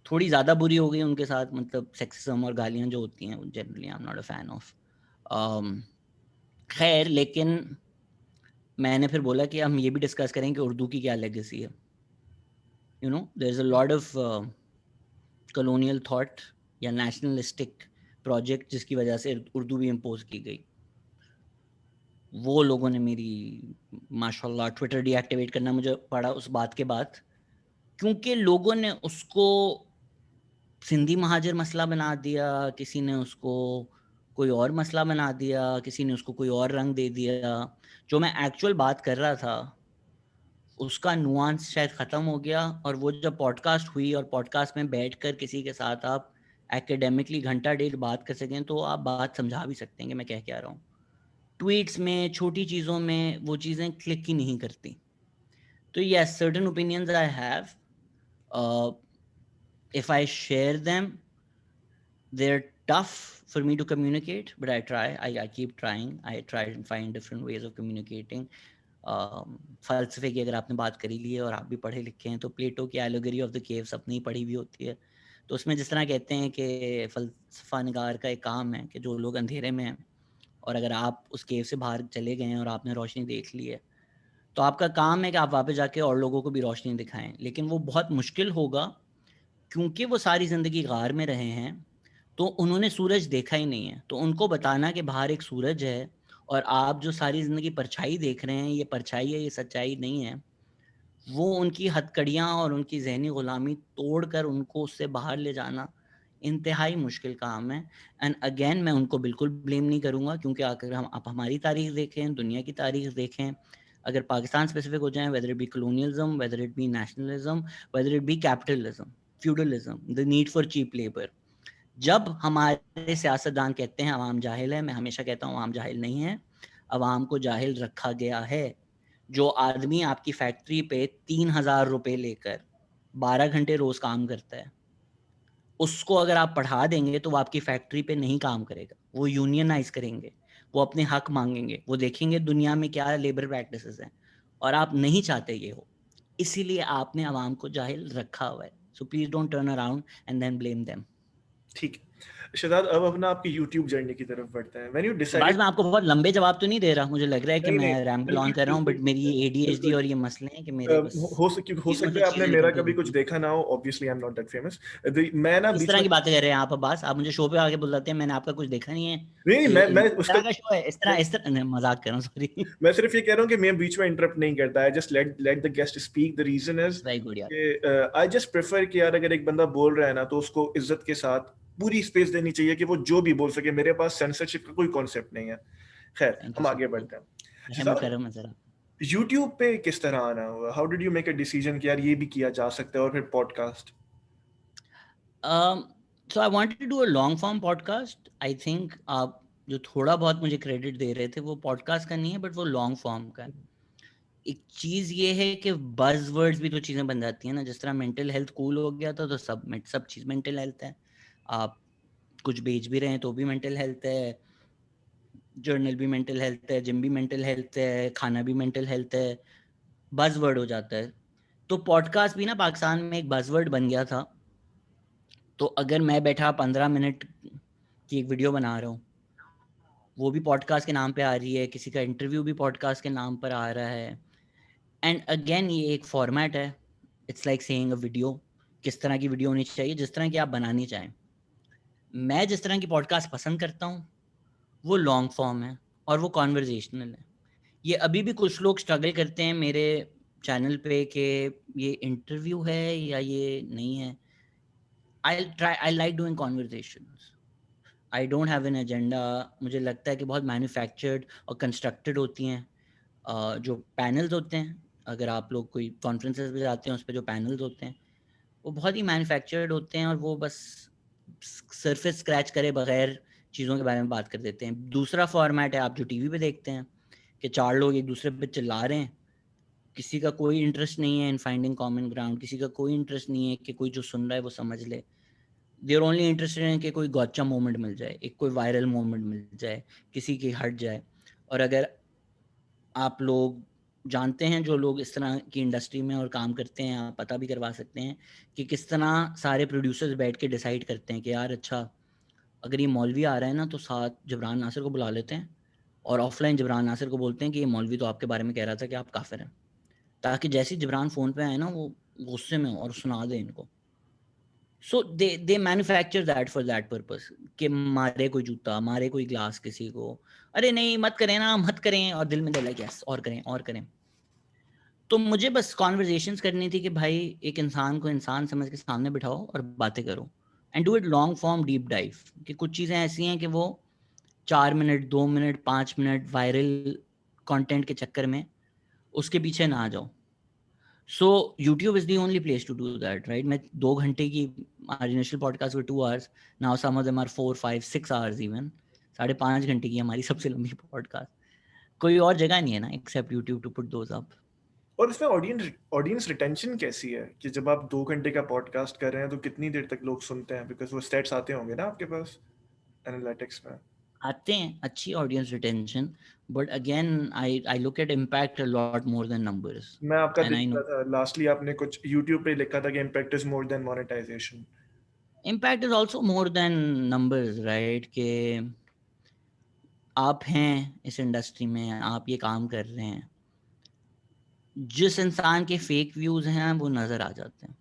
थोड़ी ज़्यादा बुरी हो गई उनके साथ, मतलब सेक्सिज्म और गालियाँ जो होती हैं generally I am not a fan of. खैर, लेकिन मैंने फिर बोला कि हम ये भी डिस्कस करें कि उर्दू की क्या लेगेसी है। You know, there is a lot of colonial thought या नेशनलिस्टिक प्रोजेक्ट जिसकी वजह से उर्दू भी इम्पोज की गई। वो लोगों ने मेरी माशाल्लाह ट्विटर डीएक्टिवेट करना मुझे पड़ा उस बात के बाद, क्योंकि लोगों ने उसको सिंधी महाजर मसला बना दिया, किसी ने उसको कोई और मसला बना दिया, किसी ने उसको कोई और रंग दे दिया। जो मैं एक्चुअल बात कर रहा था उसका नुआंस शायद ख़त्म हो गया, और वो जब पॉडकास्ट हुई और पॉडकास्ट में बैठकर किसी के साथ आप एकेडमिकली घंटा डेढ़ बात कर सकें तो आप बात समझा भी सकते हैं कि मैं क्या रहा हूँ। ट्वीट्स में, छोटी चीज़ों में वो चीज़ें क्लिक ही नहीं करती। तो yes, certain opinions I have, if I share them, they're tough for me to communicate, but I try. I keep trying. I try and find different ways of communicating. फ़लसफ़े की अगर आपने बात करी ली है और आप भी पढ़े लिखे हैं तो प्लेटो की एलेगरी ऑफ द केव्स अपनी पढ़ी हुई होती है। तो उसमें जिस तरह कहते हैं कि फ़लसफ़ा निगार का एक काम है कि जो लोग अंधेरे में हैं और अगर आप उस केव से बाहर चले गए हैं और आपने रोशनी देख ली है, तो आपका काम है कि आप वापस जाके और लोगों को भी रोशनी दिखाएँ। लेकिन वो बहुत मुश्किल होगा क्योंकि वो सारी ज़िंदगी गार में रहे हैं, तो उन्होंने सूरज देखा ही नहीं है। तो उनको बताना कि बाहर एक सूरज है और आप जो सारी ज़िंदगी परछाई देख रहे हैं, ये परछाई है, ये सच्चाई नहीं है। वो उनकी हथकड़ियाँ और उनकी ज़हनी ग़ुलामी तोड़कर उनको उससे बाहर ले जाना इंतहाई मुश्किल काम है। एंड अगेन मैं उनको बिल्कुल ब्लेम नहीं करूँगा, क्योंकि अगर आप हमारी तारीख़ देखें, दुनिया की तारीख़ देखें, अगर पाकिस्तान स्पेसिफ़िक हो जाएँ, whether it be colonialism, whether it be nationalism, whether it be capitalism, feudalism, the need for cheap labour, जब हमारे सियासतदान कहते हैं अवाम जाहिल है, मैं हमेशा कहता हूँ अवाम जाहिल नहीं है, अवाम को जाहिल रखा गया है। जो आदमी आपकी फैक्ट्री पे 3,000 रुपए लेकर 12 घंटे रोज काम करता है, उसको अगर आप पढ़ा देंगे तो वो आपकी फैक्ट्री पे नहीं काम करेगा, वो यूनियनाइज करेंगे, वो अपने हक मांगेंगे, वो देखेंगे दुनिया में क्या लेबर प्रैक्टिसेस हैं, और आप नहीं चाहते ये हो, इसीलिए आपने आवाम को जाहिल रखा हुआ है। So please don't turn around and then blame them. ठीक है शहजाद, अब अपना आपकी यूट्यूब जर्नी की तरफ बढ़ते हैं। व्हेन यू बस डिसाइडेड, मैं आपको बहुत लंबे जवाब तो नहीं दे रहा, मुझे लग रहा है कि नहीं मैं नहीं, रैम्बल ऑन बिल्कुल कर रहा हूँ, बिल्कुल बट मेरी ये एडीएचडी बिल्कुल, और ये मसले हैं कि मेरे बस हो चीज़ों सकता से है आपने चीज़ें मेरा निकलती कभी कुछ रहती हैं। देखा ना हो, obviously I am not that famous. मैं ना इस बीच तरह में, की बातें कर रहे हैं आप अब्बास, आप मुझे शो पे आके बुलाते हैं, मैंने आपका कुछ देखा नहीं है, नहीं ये मैं इस उसका, तरह का शो है, इस तरह नहीं, मजाक कर रहा हूँ, सॉरी। मैं सिर्फ ये कह रहा हूँ कि मैं बीच में इंटरप्ट नहीं करता, I just let let the guest speak. The reason is very good यार। कि आई जस्ट प्रेफर कि यार अगर एक बंदा बोल रहा है ना तो उसको इज्जत के साथ पूरी स्पेस देनी चाहिए कि वो जो भी बोल सके। मेरे पास सेंसरशिप का कोई कॉन्सेप्ट नहीं है। खैर थैंक यू हम सो आगे मच। बढ़ते हैं। रहम शहजाद, करम है जरा। यूट्यूब पे किस तरह आना हुआ? How did you make a decision कि यार ये भी किया जा सकता है, और फिर podcast? So I wanted to do a long form podcast. I think आप जो थोड़ा बहुत मुझे क्रेडिट दे रहे थे वो पॉडकास्ट का नहीं है, बट वो लॉन्ग फॉर्म का है। एक चीज़ ये है कि बज़ वर्ड्स भी तो चीज़ें बन जाती हैं ना, जिस तरह मेंटल हेल्थ कूल हो गया था, तो सब चीज़ मेंटल हेल्थ है। आप कुछ बेच भी रहे हैं तो भी मेंटल हेल्थ है, जर्नल भी मेंटल हेल्थ है, जिम भी मेंटल हेल्थ है, खाना भी मेंटल हेल्थ है, बज़ वर्ड हो जाता है। तो पॉडकास्ट भी ना पाकिस्तान में एक बज़ वर्ड बन गया था। तो अगर मैं बैठा 15 मिनट की एक वीडियो बना रहा हूँ, वो भी पॉडकास्ट के नाम पे आ रही है, किसी का इंटरव्यू भी पॉडकास्ट के नाम पर आ रहा है। एंड अगेन ये एक फॉर्मेट है, it's like saying a video. किस तरह की वीडियो होनी चाहिए? जिस तरह की आप बनानी चाहें। मैं जिस तरह की पॉडकास्ट पसंद करता हूँ वो लॉन्ग फॉर्म है और वो कॉन्वर्जेशनल है। ये अभी भी कुछ लोग स्ट्रगल करते हैं मेरे चैनल पे कि ये इंटरव्यू है या ये नहीं है। I like doing conversations. I don't have an agenda. मुझे लगता है कि बहुत मैन्युफैक्चर्ड और कंस्ट्रक्टेड होती हैं। जो पैनल्स होते हैं, अगर आप लोग कोई कॉन्फ्रेंसेस में जाते हैं, उस पर जो पैनल्स होते हैं वो बहुत ही मैन्युफैक्चर्ड होते हैं, और वो बस सरफेस स्क्रैच करे बगैर चीज़ों के बारे में बात कर देते हैं। दूसरा फॉर्मेट है आप जो टीवी पे देखते हैं कि चार लोग एक दूसरे पे चिल्ला रहे हैं, किसी का कोई इंटरेस्ट नहीं है इन फाइंडिंग कॉमन ग्राउंड, किसी का कोई इंटरेस्ट नहीं है कि कोई जो सुन रहा है वो समझ ले। They are only interested in कि कोई गॉचा मोमेंट मिल जाए, एक कोई वायरल मोमेंट मिल जाए, किसी की हट जाए। और अगर आप लोग जानते हैं, जो लोग इस तरह की इंडस्ट्री में और काम करते हैं, आप पता भी करवा सकते हैं कि किस तरह सारे प्रोड्यूसर्स बैठ के डिसाइड करते हैं कि यार अच्छा, अगर ये मौलवी आ रहा है ना तो साथ जबरान नासिर को बुला लेते हैं, और ऑफलाइन जबरान नासिर को बोलते हैं कि ये मौलवी तो आपके बारे में कह रहा था कि आप काफिर हैं, ताकि जैसे ही जबरान फ़ोन पे आए ना वो गुस्से में हो और सुना दे इनको। So they manufacture that for that purpose कि मारे कोई जूता, मारे कोई ग्लास किसी को, अरे नहीं मत करें ना, मत करें, और दिल में दे लाइक यस और करें और करें। तो मुझे बस कॉन्वर्जेशंस करनी थी कि भाई एक इंसान को इंसान समझ के सामने बिठाओ और बातें करो, and do it long form deep dive. कि कुछ चीज़ें ऐसी हैं कि वो 4 minute, 2 minute, 5 minute viral content के चक्कर में उसके पीछे ना आ जाओ। So YouTube is the only place to do that, right? मैं 2 घंटे की, हमारी initial podcast were 2 hours, now some of them are 4, 5, 6 hours even. 5.5 घंटे की हमारी सबसे लंबी पॉडकास्ट। कोई और जगह नहीं है ना except YouTube to put those up. और इसमें ऑडियंस ऑडियंस रिटेंशन कैसी है कि जब आप 2 घंटे का पॉडकास्ट कर रहे हैं तो कितनी देर तक लोग सुनते हैं? बिकॉज वो स्टेट्स आते होंगे ना आपके पास एनालिटिक्स में। आते हैं अच्छी audience retention, but again I look at impact a lot more than numbers. मैं आपका एंड देख आई नो रहा था लास्टली आपने कुछ यूट्यूब पे लिखा था कि impact is more than monetization. Impact is also more than numbers, right? कि आप हैं इस इंडस्ट्री में, आप ये काम कर रहे हैं, जिस इंसान के फेक व्यूज़ हैं वो नज़र आ जाते हैं।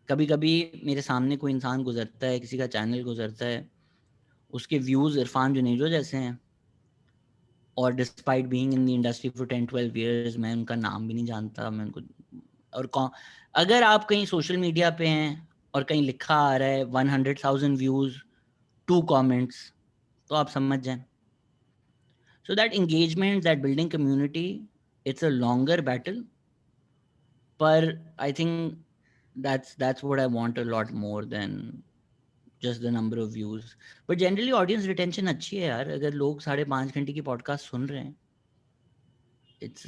कभी कभी मेरे सामने कोई इंसान गुजरता है, किसी का चैनल गुजरता है, उसके व्यूज़ इरफान जुनेजो जैसे हैं, और despite being in the industry for 10-12 years मैं उनका नाम भी नहीं जानता। मैं उनको, और कौन, अगर आप कहीं सोशल मीडिया पे हैं और कहीं लिखा आ रहा है 100,000 व्यूज़, 2 कमेंट्स, तो आप समझ जाएं। So that engagement, that building community, it's a longer battle, पर I think that's what I want a lot more than just the number of views. But generally audience retention अच्छी है यार, अगर लोग 5.5 घंटे की podcast सुन रहे हैं, it's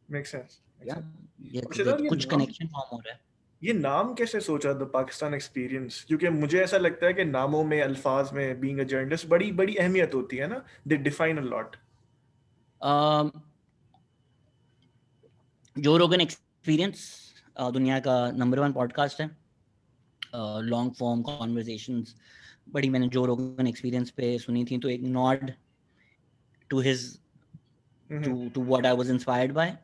make sense, make yeah, sense. और ये शायद कुछ connection form हो रहा है। ये नाम कैसे सोचा द पाकिस्तान एक्सपीरियंस? क्योंकि मुझे ऐसा लगता है कि नामों में, अल्फाज में, बीइंग अ जर्नलिस्ट बड़ी बड़ी अहमियत होती है ना, दे डिफाइन अ लॉट। जो रोगन एक्सपीरियंस दुनिया का नंबर 1 पॉडकास्ट है, लॉन्ग फॉर्म कॉन्वर्सेशंस बड़ी मैंने जो रोगन एक्सपीरियंस पे सुनी थी, तो एक nod to his to what I was inspired by.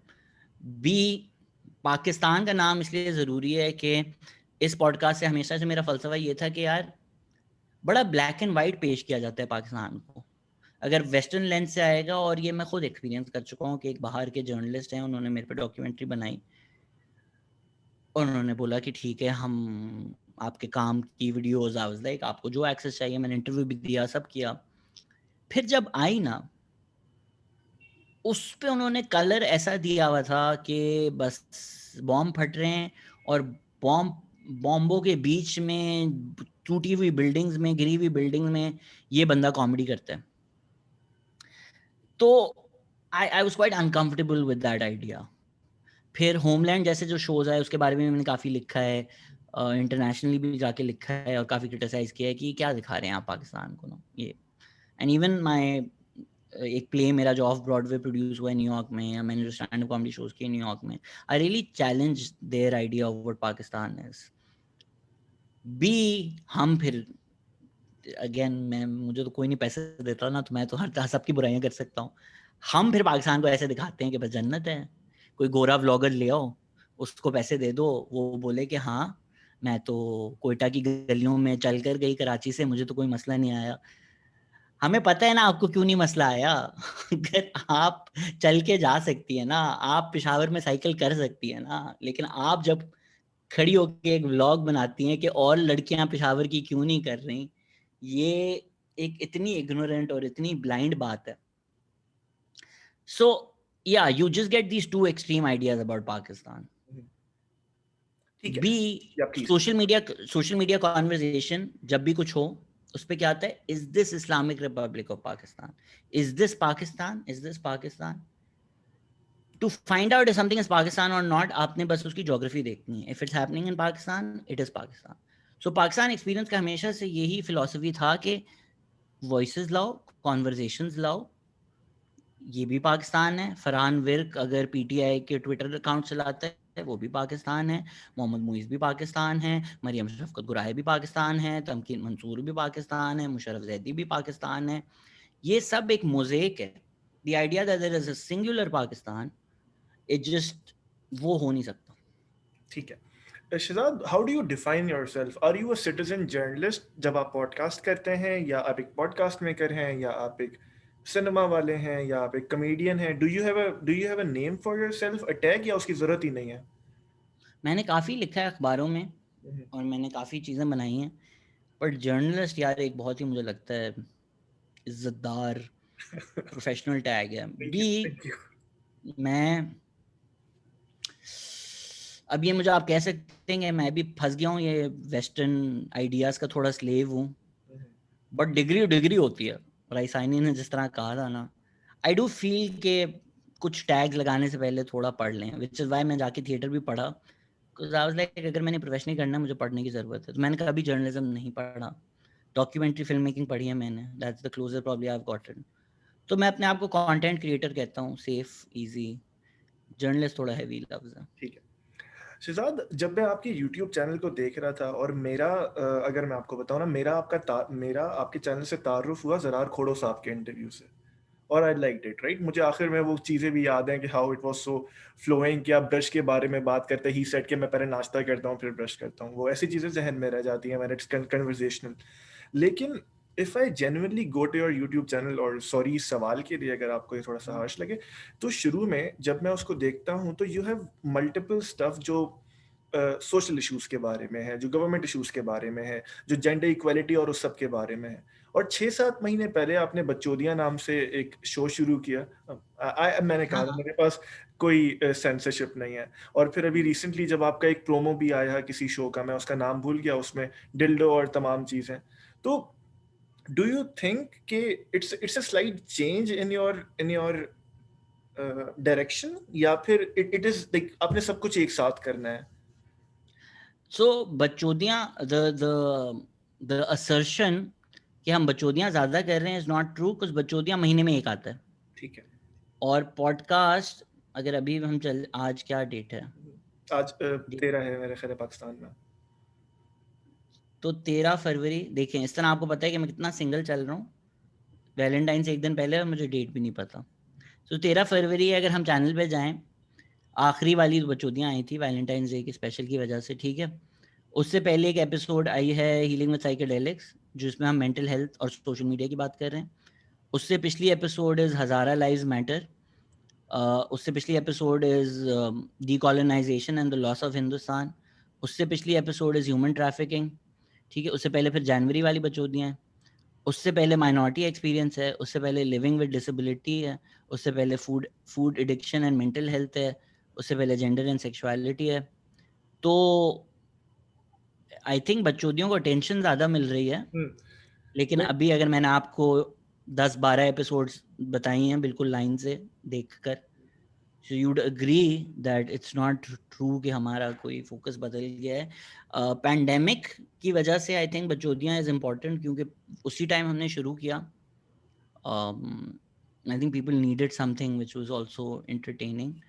B, Pakistan का नाम इसलिए ज़रूरी है कि इस पॉडकास्ट से हमेशा से मेरा फ़लसफ़ा ये था कि यार बड़ा ब्लैक एंड वाइट पेश किया जाता है पाकिस्तान को, अगर वेस्टर्न लेंस से आएगा। और ये मैं खुद एक्सपीरियंस कर चुका हूँ कि एक बाहर के जर्नलिस्ट हैं, उन्होंने मेरे पे डॉक्यूमेंट्री बनाई और उन्होंने बोला कि ठीक है हम आपके काम की वीडियोस, आई वाज लाइक आपको जो एक्सेस चाहिए, मैंने इंटरव्यू भी दिया, सब किया। फिर जब आई ना, उस पे उन्होंने कलर ऐसा दिया हुआ था कि बस बॉम्ब फट रहे हैं और बॉम्बों के बीच में, टूटी हुई बिल्डिंग्स में, गिरी हुई बिल्डिंग में ये बंदा कॉमेडी करता है। तो I was quite uncomfortable with that idea. फिर होमलैंड जैसे जो शोज है उसके बारे में मैंने काफ़ी लिखा है, इंटरनेशनली भी जाके लिखा है और काफ़ी क्रिटिसाइज किया है कि क्या दिखा रहे हैं आप पाकिस्तान को ना ये। एंड इवन माय एक प्ले मेरा जो ऑफ ब्रॉडवे प्रोड्यूस हुआ है न्यूयॉर्क में, या मैंने जो स्टैंड अप कॉमेडी शोज किए न्यूयॉर्क में, I really challenge their idea of what Pakistan is. B, हम फिर अगेन, मैं मुझे तो कोई नहीं पैसे देता ना, तो मैं तो हर सबकी बुराइयां कर सकता हूँ। हम फिर पाकिस्तान को ऐसे दिखाते हैं कि बस जन्नत है, कोई गोरा व्लॉगर ले आओ, उसको पैसे दे दो, वो बोले कि हाँ मैं तो कोयटा की गलियों में चल कर गई कराची से, मुझे तो कोई मसला नहीं आया। हमें पता है ना आपको क्यों नहीं मसला आया। अगर आप चल के जा सकती है ना, आप पेशावर में साइकिल कर सकती है ना, लेकिन आप जब खड़ी होकर एक व्लॉग बनाती हैं कि और लड़कियां पेशावर की क्यों नहीं कर रही, ये एक इतनी इग्नोरेंट और इतनी ब्लाइंड बात है। सो या you just get these two extreme ideas about Pakistan. ठीक है, बी, या प्लीज। सोशल मीडिया कॉन्वर्जेशन जब भी कुछ हो, उस पर क्या आता है, is this Islamic Republic of Pakistan, is this Pakistan, is this Pakistan. To find out if something is Pakistan और नॉट, आपने बस उसकी ज्योग्राफी देखनी है। If it's happening in Pakistan, it is Pakistan. So Pakistan experience का हमेशा से यही फिलॉसफी था कि वॉइसेस लाओ, कॉन्वर्जेशंस लाओ, ये भी पाकिस्तान है। फरहान विर्क अगर पीटीआई के ट्विटर अकाउंट चलाता है, वो भी पाकिस्तान है। मोहम्मद मुइज़ भी पाकिस्तान है। मरियम शफकत गुराही भी पाकिस्तान है। तमकीन मंसूर भी पाकिस्तान है। मुशर्रफ जैदी भी पाकिस्तान है। ये सब एक मोज़ेक है। The idea that there is a singular Pakistan, it just वो हो नहीं सकता। ठीक है Shahzad, how do you define yourself? Are you a citizen journalist जब आप पॉडकास्ट करते हैं, या आप एक पॉडकास्ट मेकर हैं, या आप एक सिनेमा वाले हैं, या आप एक कमेडियन हैं? Do you have a name for yourself, a tag, या उसकी ज़रूरत ही नहीं है? मैंने काफ़ी लिखा है अखबारों में और मैंने काफ़ी चीज़ें बनाई हैं, पर जर्नलिस्ट यार एक बहुत ही मुझे लगता है इज्जतदार प्रोफेशनल टैग है। Thank you, B, thank you. मैं अब ये मुझे आप कह सकते हैं मैं भी फंस गया हूँ ये वेस्टर्न आइडियाज़ का थोड़ा स्लेव हूँ, बट डिग्री डिग्री होती है। राइसाइनी ने जिस तरह कहा था ना, आई डू फील के कुछ टैग्स लगाने से पहले थोड़ा पढ़ लें, विच इज़ वाई मैं जाके थिएटर भी पढ़ा, बिकॉज आई वाज लाइक अगर मैंने प्रोफेशनली करना है मुझे पढ़ने की ज़रूरत है। तो मैंने कभी जर्नलिज्म नहीं पढ़ा, डॉक्यूमेंट्री फिल्म मेकिंग पढ़ी है मैंने, that's the closure probably I have gotten. तो मैं अपने आप को कंटेंट क्रिएटर कहता हूँ, सेफ इजी। जर्नलिस्ट थोड़ा हैवी लफ्ज़ है। ठीक है शहजाद, जब मैं आपके YouTube चैनल को देख रहा था, और मेरा अगर मैं आपको बताऊं ना, मेरा आपके चैनल से तारुफ हुआ ज़रार खोड़ो साहब के इंटरव्यू से, और आई लाइक इट, राइट? मुझे आखिर में वो चीज़ें भी याद हैं कि how it was so flowing, कि आप ब्रश के बारे में बात करते ही सेट के मैं पहले नाश्ता करता हूँ फिर ब्रश करता हूँ, वो ऐसी चीज़ें जहन में रह जाती हैं मैंने, इट्स कन्वर्जेशनल। लेकिन if I genuinely go to your YouTube channel, और सॉरी इस सवाल के लिए अगर आपको ये थोड़ा सा हार्श लगे, तो शुरू में जब मैं उसको देखता हूँ तो यू हैव मल्टीपल स्टफ जो सोशल इश्यूज़ के बारे में है, जो गवर्नमेंट इश्यूज़ के बारे में है, जो जेंडर इक्वालिटी और उस सब के बारे में है। और 6-7 महीने पहले आपने बच्चोदियाँ नाम से एक शो शुरू किया। मैंने कहा हाँ था हाँ। मेरे पास कोई सेंसरशिप नहीं है। और फिर अभी रिसेंटली जब आपका एक प्रोमो भी आया किसी शो का, मैं उसका नाम भूल गया, उसमें डिल्डो और तमाम चीज़ें। तो do you think कि it's a slight change in your direction, या फिर it is like आपने सब कुछ एक साथ करना है? So बचोदियाँ the assertion कि हम बचोदियाँ ज्यादा कर रहे हैं is not true, because बचोदियाँ महीने में एक आता है. ठीक है. और पॉडकास्ट अगर अभी हम आज क्या डेट है? आज 13 है मेरे ख्याल पाकिस्तान में. तो 13 फरवरी. देखें, इस तरह आपको पता है कि मैं कितना सिंगल चल रहा हूँ. वैलेंटाइन से एक दिन पहले मुझे डेट भी नहीं पता. तो 13 फरवरी अगर हम चैनल पे जाएं, आखिरी वाली बचोदियाँ आई थी वैलेंटाइन डे की स्पेशल की वजह से, ठीक है. उससे पहले एक एपिसोड आई है हीलिंग विद साइकेडेलिक्स, जिसमें हम मेंटल हेल्थ और सोशल मीडिया की बात कर रहे हैं. उससे पिछली episode is Hazara lives matter. उससे पिछली episode is decolonization and the loss of Hindustan. उससे पिछली एपिसोड इज ह्यूमन ट्रैफिकिंग, ठीक है. उससे पहले फिर जनवरी वाली बचोदियाँ हैं. उससे पहले माइनॉरिटी एक्सपीरियंस है. उससे पहले लिविंग विद डिसेबिलिटी है. उससे पहले food addiction and mental health है. उससे पहले जेंडर एंड सेक्सुअलिटी है. तो आई थिंक बच्चोदियों को अटेंशन ज़्यादा मिल रही है. लेकिन अभी अगर मैंने आपको 10-12 एपिसोड्स बताई हैं बिल्कुल लाइन से देखकर, so you'd agree that it's not true कि हमारा कोई फोकस बदल गया है. पैंडेमिक की वजह से आई थिंक बचोदियाँ इज इम्पोर्टेंट, क्योंकि उसी टाइम हमने शुरू किया. I think people needed something which was also entertaining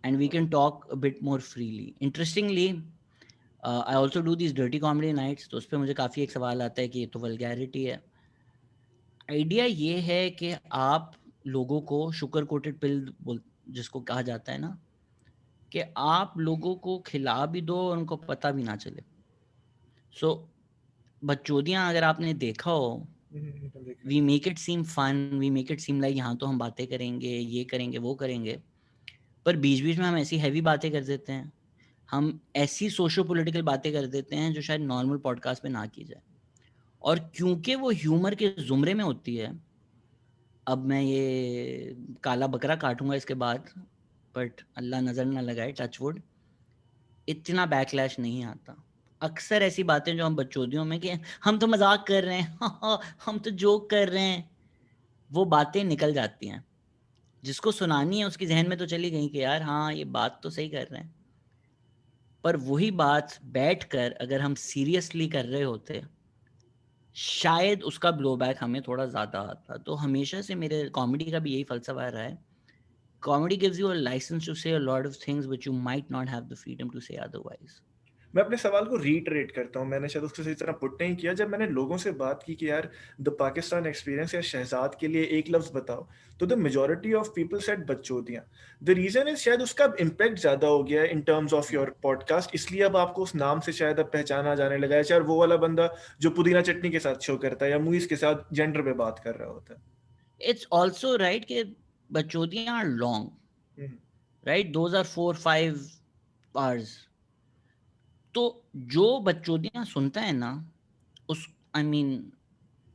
and we can talk a bit more freely. Interestingly, I also do these dirty comedy nights. तो उस पर मुझे काफ़ी एक सवाल आता है कि ये तो वल्गैरिटी है. आइडिया ये है कि आप लोगों को शुगर कोटेड पिल जिसको कहा जाता है ना, कि आप लोगों को खिला भी दो और उनको पता भी ना चले. सो बच्चोदियाँ अगर आपने देखा हो, we make it seem fun, we make it seem like यहाँ तो हम बातें करेंगे, ये करेंगे, वो करेंगे, पर बीच बीच में हम ऐसी हैवी बातें कर देते हैं, हम ऐसी सोशो पॉलिटिकल बातें कर देते हैं जो शायद नॉर्मल पॉडकास्ट में ना की जाए. और क्योंकि वो ह्यूमर के जुमरे में होती है, अब मैं ये काला बकरा काटूंगा इसके बाद, बट अल्लाह नज़र ना लगाए, टच वुड, इतना बैकलैश नहीं आता. अक्सर ऐसी बातें जो हम बच्चोदियों में कि हम तो मजाक कर रहे हैं, हम तो जोक कर रहे हैं, वो बातें निकल जाती हैं. जिसको सुनानी है उसकी जहन में तो चली गई कि यार हाँ ये बात तो सही कर रहे हैं, पर वही बात बैठकर अगर हम सीरियसली कर रहे होते शायद उसका ब्लोबैक हमें थोड़ा ज़्यादा आता. तो हमेशा से मेरे कॉमेडी का भी यही फलसफा रहा है. Comedy gives you a license to say a lot of things which you might not have the freedom to say otherwise. मैं अपने सवाल को रीटरेट करता हूँ. मैंने शायद उसको सही तरह पुट नहीं किया. जब मैंने लोगों से बात की कि यार द पाकिस्तान एक्सपीरियंस या शहजाद के लिए एक लफ्ज़ बताओ, तो the majority of people said Bachodiyaan. The reason is शायद उसका इम्पैक्ट ज़्यादा हो गया है in terms of your podcast, इसलिए अब आपको उस नाम से शायद अब पहचाना जाने लगा है. शायद वो वाला बंदा जो पुदीना चटनी के साथ शो करता है या मूवीज़ के साथ जेंडर पे बात कर रहा होता है. It's also right कि बच्चोदियाँ are long, right? Those are 4-5 hours. तो जो बच्चोदियाँ सुनता है ना, उस I mean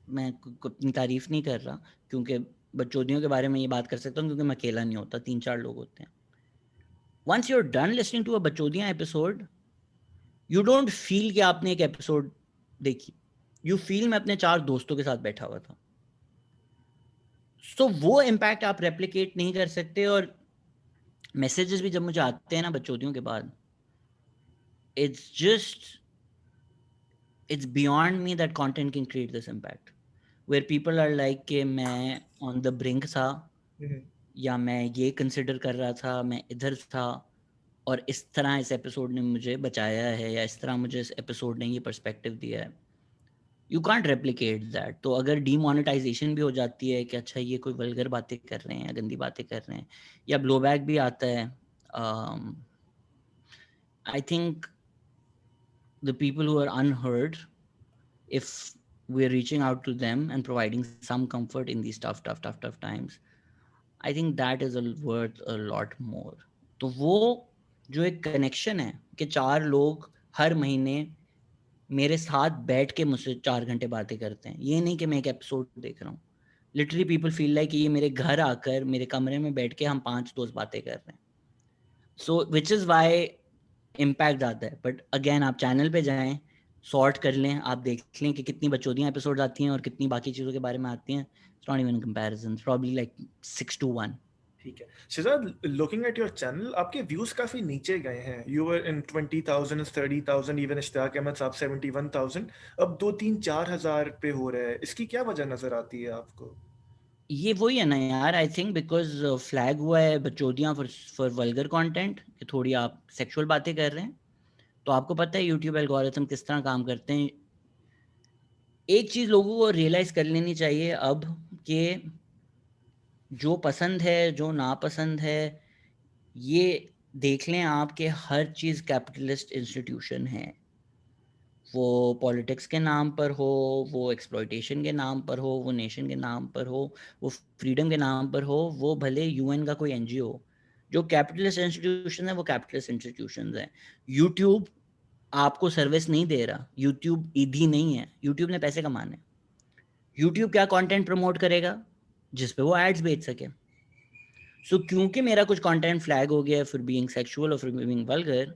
मैं अपनी तारीफ नहीं कर रहा, क्योंकि बच्चोदियों के बारे में ये बात कर सकता हूँ क्योंकि मैं अकेला नहीं होता, 3-4 लोग होते हैं. Once you're done listening to a Bachodiyaan episode, you don't feel कि आपने एक एपिसोड देखी. You feel मैं अपने 4 दोस्तों के साथ बैठा हुआ था. वो इम्पैक्ट आप रेप्लिकेट नहीं कर सकते. और मैसेजेस भी जब मुझे आते हैं ना बच्चोदियों के बाद, it's beyond me that content can create this impact where people are like कि मैं on the brink था, या मैं ये कंसिडर कर रहा था, मैं इधर था, और इस तरह इस एपिसोड ने मुझे बचाया है, या इस तरह मुझे इस एपिसोड ने ये पर्सपेक्टिव दिया है. You can't replicate that. तो अगर डीमोनेटाइजेशन भी हो जाती है कि अच्छा ये कोई वल्गर बातें कर रहे हैं या गंदी बातें कर रहे हैं, या ब्लोबैक भी आता है, I think the people who are unheard, if we're reaching out to them and providing some comfort in these tough times, I think that is worth a lot more. तो वो जो एक कनेक्शन है कि 4 लोग हर महीने मेरे साथ बैठ के मुझसे 4 घंटे बातें करते हैं, ये नहीं कि मैं एक एपिसोड देख रहा हूँ. लिटरली पीपल फील लाइक कि ये मेरे घर आकर मेरे कमरे में बैठ के हम 5 दोस्त बातें कर रहे हैं. सो विच इज़ वाई इम्पैक्ट आता है. बट अगेन आप चैनल पे जाएं, सॉर्ट कर लें, आप देख लें कि कितनी बचौदियाँ एपिसोड आती हैं और कितनी बाकी चीज़ों के बारे में आती हैं. It's not even comparison, probably like 6-1. ठीक है Shahzad, looking at your channel आपके व्यूज काफी नीचे गए हैं. You were in 20,000, 30,000, even Ishtiaq Ahmed sahab 71,000, अब 2-3-4 हज़ार पे हो रहे हैं. इसकी क्या वजह नजर आती है आपको? ये वही है ना यार, आई थिंक बिकॉज फ्लैग हुआ है बचौदियाँ फॉर वल्गर कंटेंट, कि थोड़ी आप सेक्सुअल बातें कर रहे हैं. तो आपको पता है यूट्यूब एल्गोरिथम किस तरह काम करते हैं. एक चीज़ लोगों को रियलाइज कर लेनी चाहिए अब, कि जो पसंद है जो नापसंद है, ये देख लें आप कि हर चीज़ कैपिटलिस्ट इंस्टीट्यूशन है. वो पॉलिटिक्स के नाम पर हो, वो एक्सप्लॉइटेशन के नाम पर हो, वो नेशन के नाम पर हो, वो फ्रीडम के नाम पर हो, वो भले यूएन का कोई एनजीओ हो. जो कैपिटलिस्ट इंस्टीट्यूशन है वो कैपिटलिस्ट इंस्टीट्यूशन है. यूट्यूब आपको सर्विस नहीं दे रहा, यूट्यूब ईदी नहीं है, यूट्यूब ने पैसे कमाने. यूट्यूब क्या कंटेंट प्रमोट करेगा? जिस पे वो एड्स बेच सके. सो क्योंकि मेरा कुछ कंटेंट फ्लैग हो गया फॉर बीइंग सेक्सुअल और फॉर बीइंग वल्गर,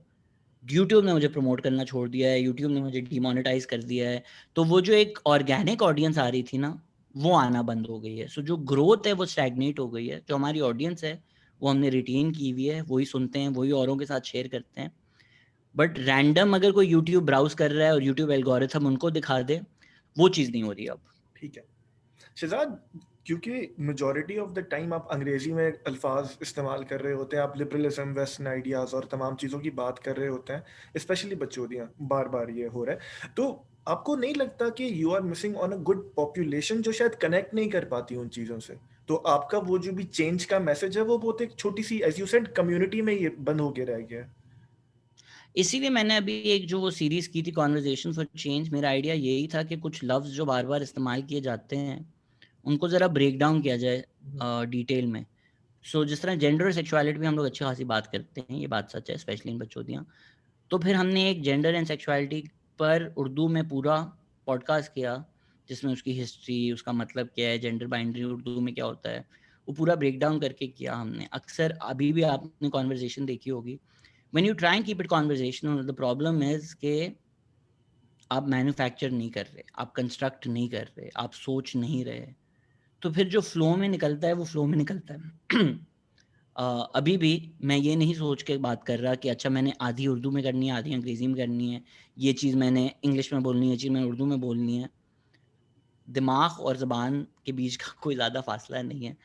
यूट्यूब ने मुझे प्रमोट करना छोड़ दिया है, यूट्यूब ने मुझे डिमोनेटाइज कर दिया है. तो वो जो एक ऑर्गेनिक ऑडियंस आ रही थी ना, वो आना बंद हो गई है. सो जो ग्रोथ है वो स्टैग्नेट हो गई है. जो हमारी ऑडियंस है वो हमने रिटेन की हुई है, वही सुनते हैं, वही औरों के साथ शेयर करते हैं. बट रैंडम अगर कोई यूट्यूब ब्राउज कर रहा है और यूट्यूब एल्गोरिथम उनको दिखा दे, वो चीज़ नहीं हो रही अब. ठीक है शहजाद, क्योंकि मेजॉरिटी ऑफ द टाइम आप अंग्रेजी में अल्फाज इस्तेमाल कर रहे होते हैं, आप लिबरलिज्म, वेस्टर्न आइडियाज़ और तमाम चीज़ों की बात कर रहे होते हैं, स्पेशली बच्चोदियाँ बार बार ये हो रहा है. तो आपको नहीं लगता कि you are missing on a good population जो शायद कनेक्ट नहीं कर पाती उन चीज़ों से? तो आपका वो जो भी चेंज का मैसेज है वो बहुत एक छोटी सी, एज यू सेड, कम्युनिटी में ये बंद होके रह गया है. इसीलिए मैंने अभी एक जो वो सीरीज़ की थी कॉन्वर्जेशन फॉर चेंज, मेरा आइडिया यही था कि कुछ लफ्ज़ जो बार बार इस्तेमाल किए जाते हैं उनको ज़रा ब्रेक डाउन किया जाए डिटेल में. सो जिस तरह जेंडर और सेक्सुअलिटी में हम लोग अच्छी खासी बात करते हैं, ये बात सच है, स्पेशली इन बच्चोदियाँ. तो फिर हमने एक जेंडर एंड सेक्सुअलिटी पर उर्दू में पूरा पॉडकास्ट किया, जिसमें उसकी हिस्ट्री, उसका मतलब क्या है, जेंडर बाइंड्री उर्दू में क्या होता है, वो पूरा ब्रेक डाउन करके किया हमने. अक्सर अभी भी आपने कॉन्वर्जेशन देखी होगी, when you try and keep it conversational, the problem is के आप मैन्युफैक्चर नहीं कर रहे, आप कंस्ट्रक्ट नहीं कर रहे, आप सोच नहीं रहे. तो फिर जो फ्लो में निकलता है वो फ्लो में निकलता है. अभी भी मैं ये नहीं सोच के बात कर रहा कि अच्छा मैंने आधी उर्दू में करनी है, आधी अंग्रेज़ी में करनी है, ये चीज़ मैंने इंग्लिश में बोलनी है, ये चीज़ मैंने उर्दू में बोलनी है. दिमाग और ज़बान के बीच का कोई ज़्यादा फासला नहीं है.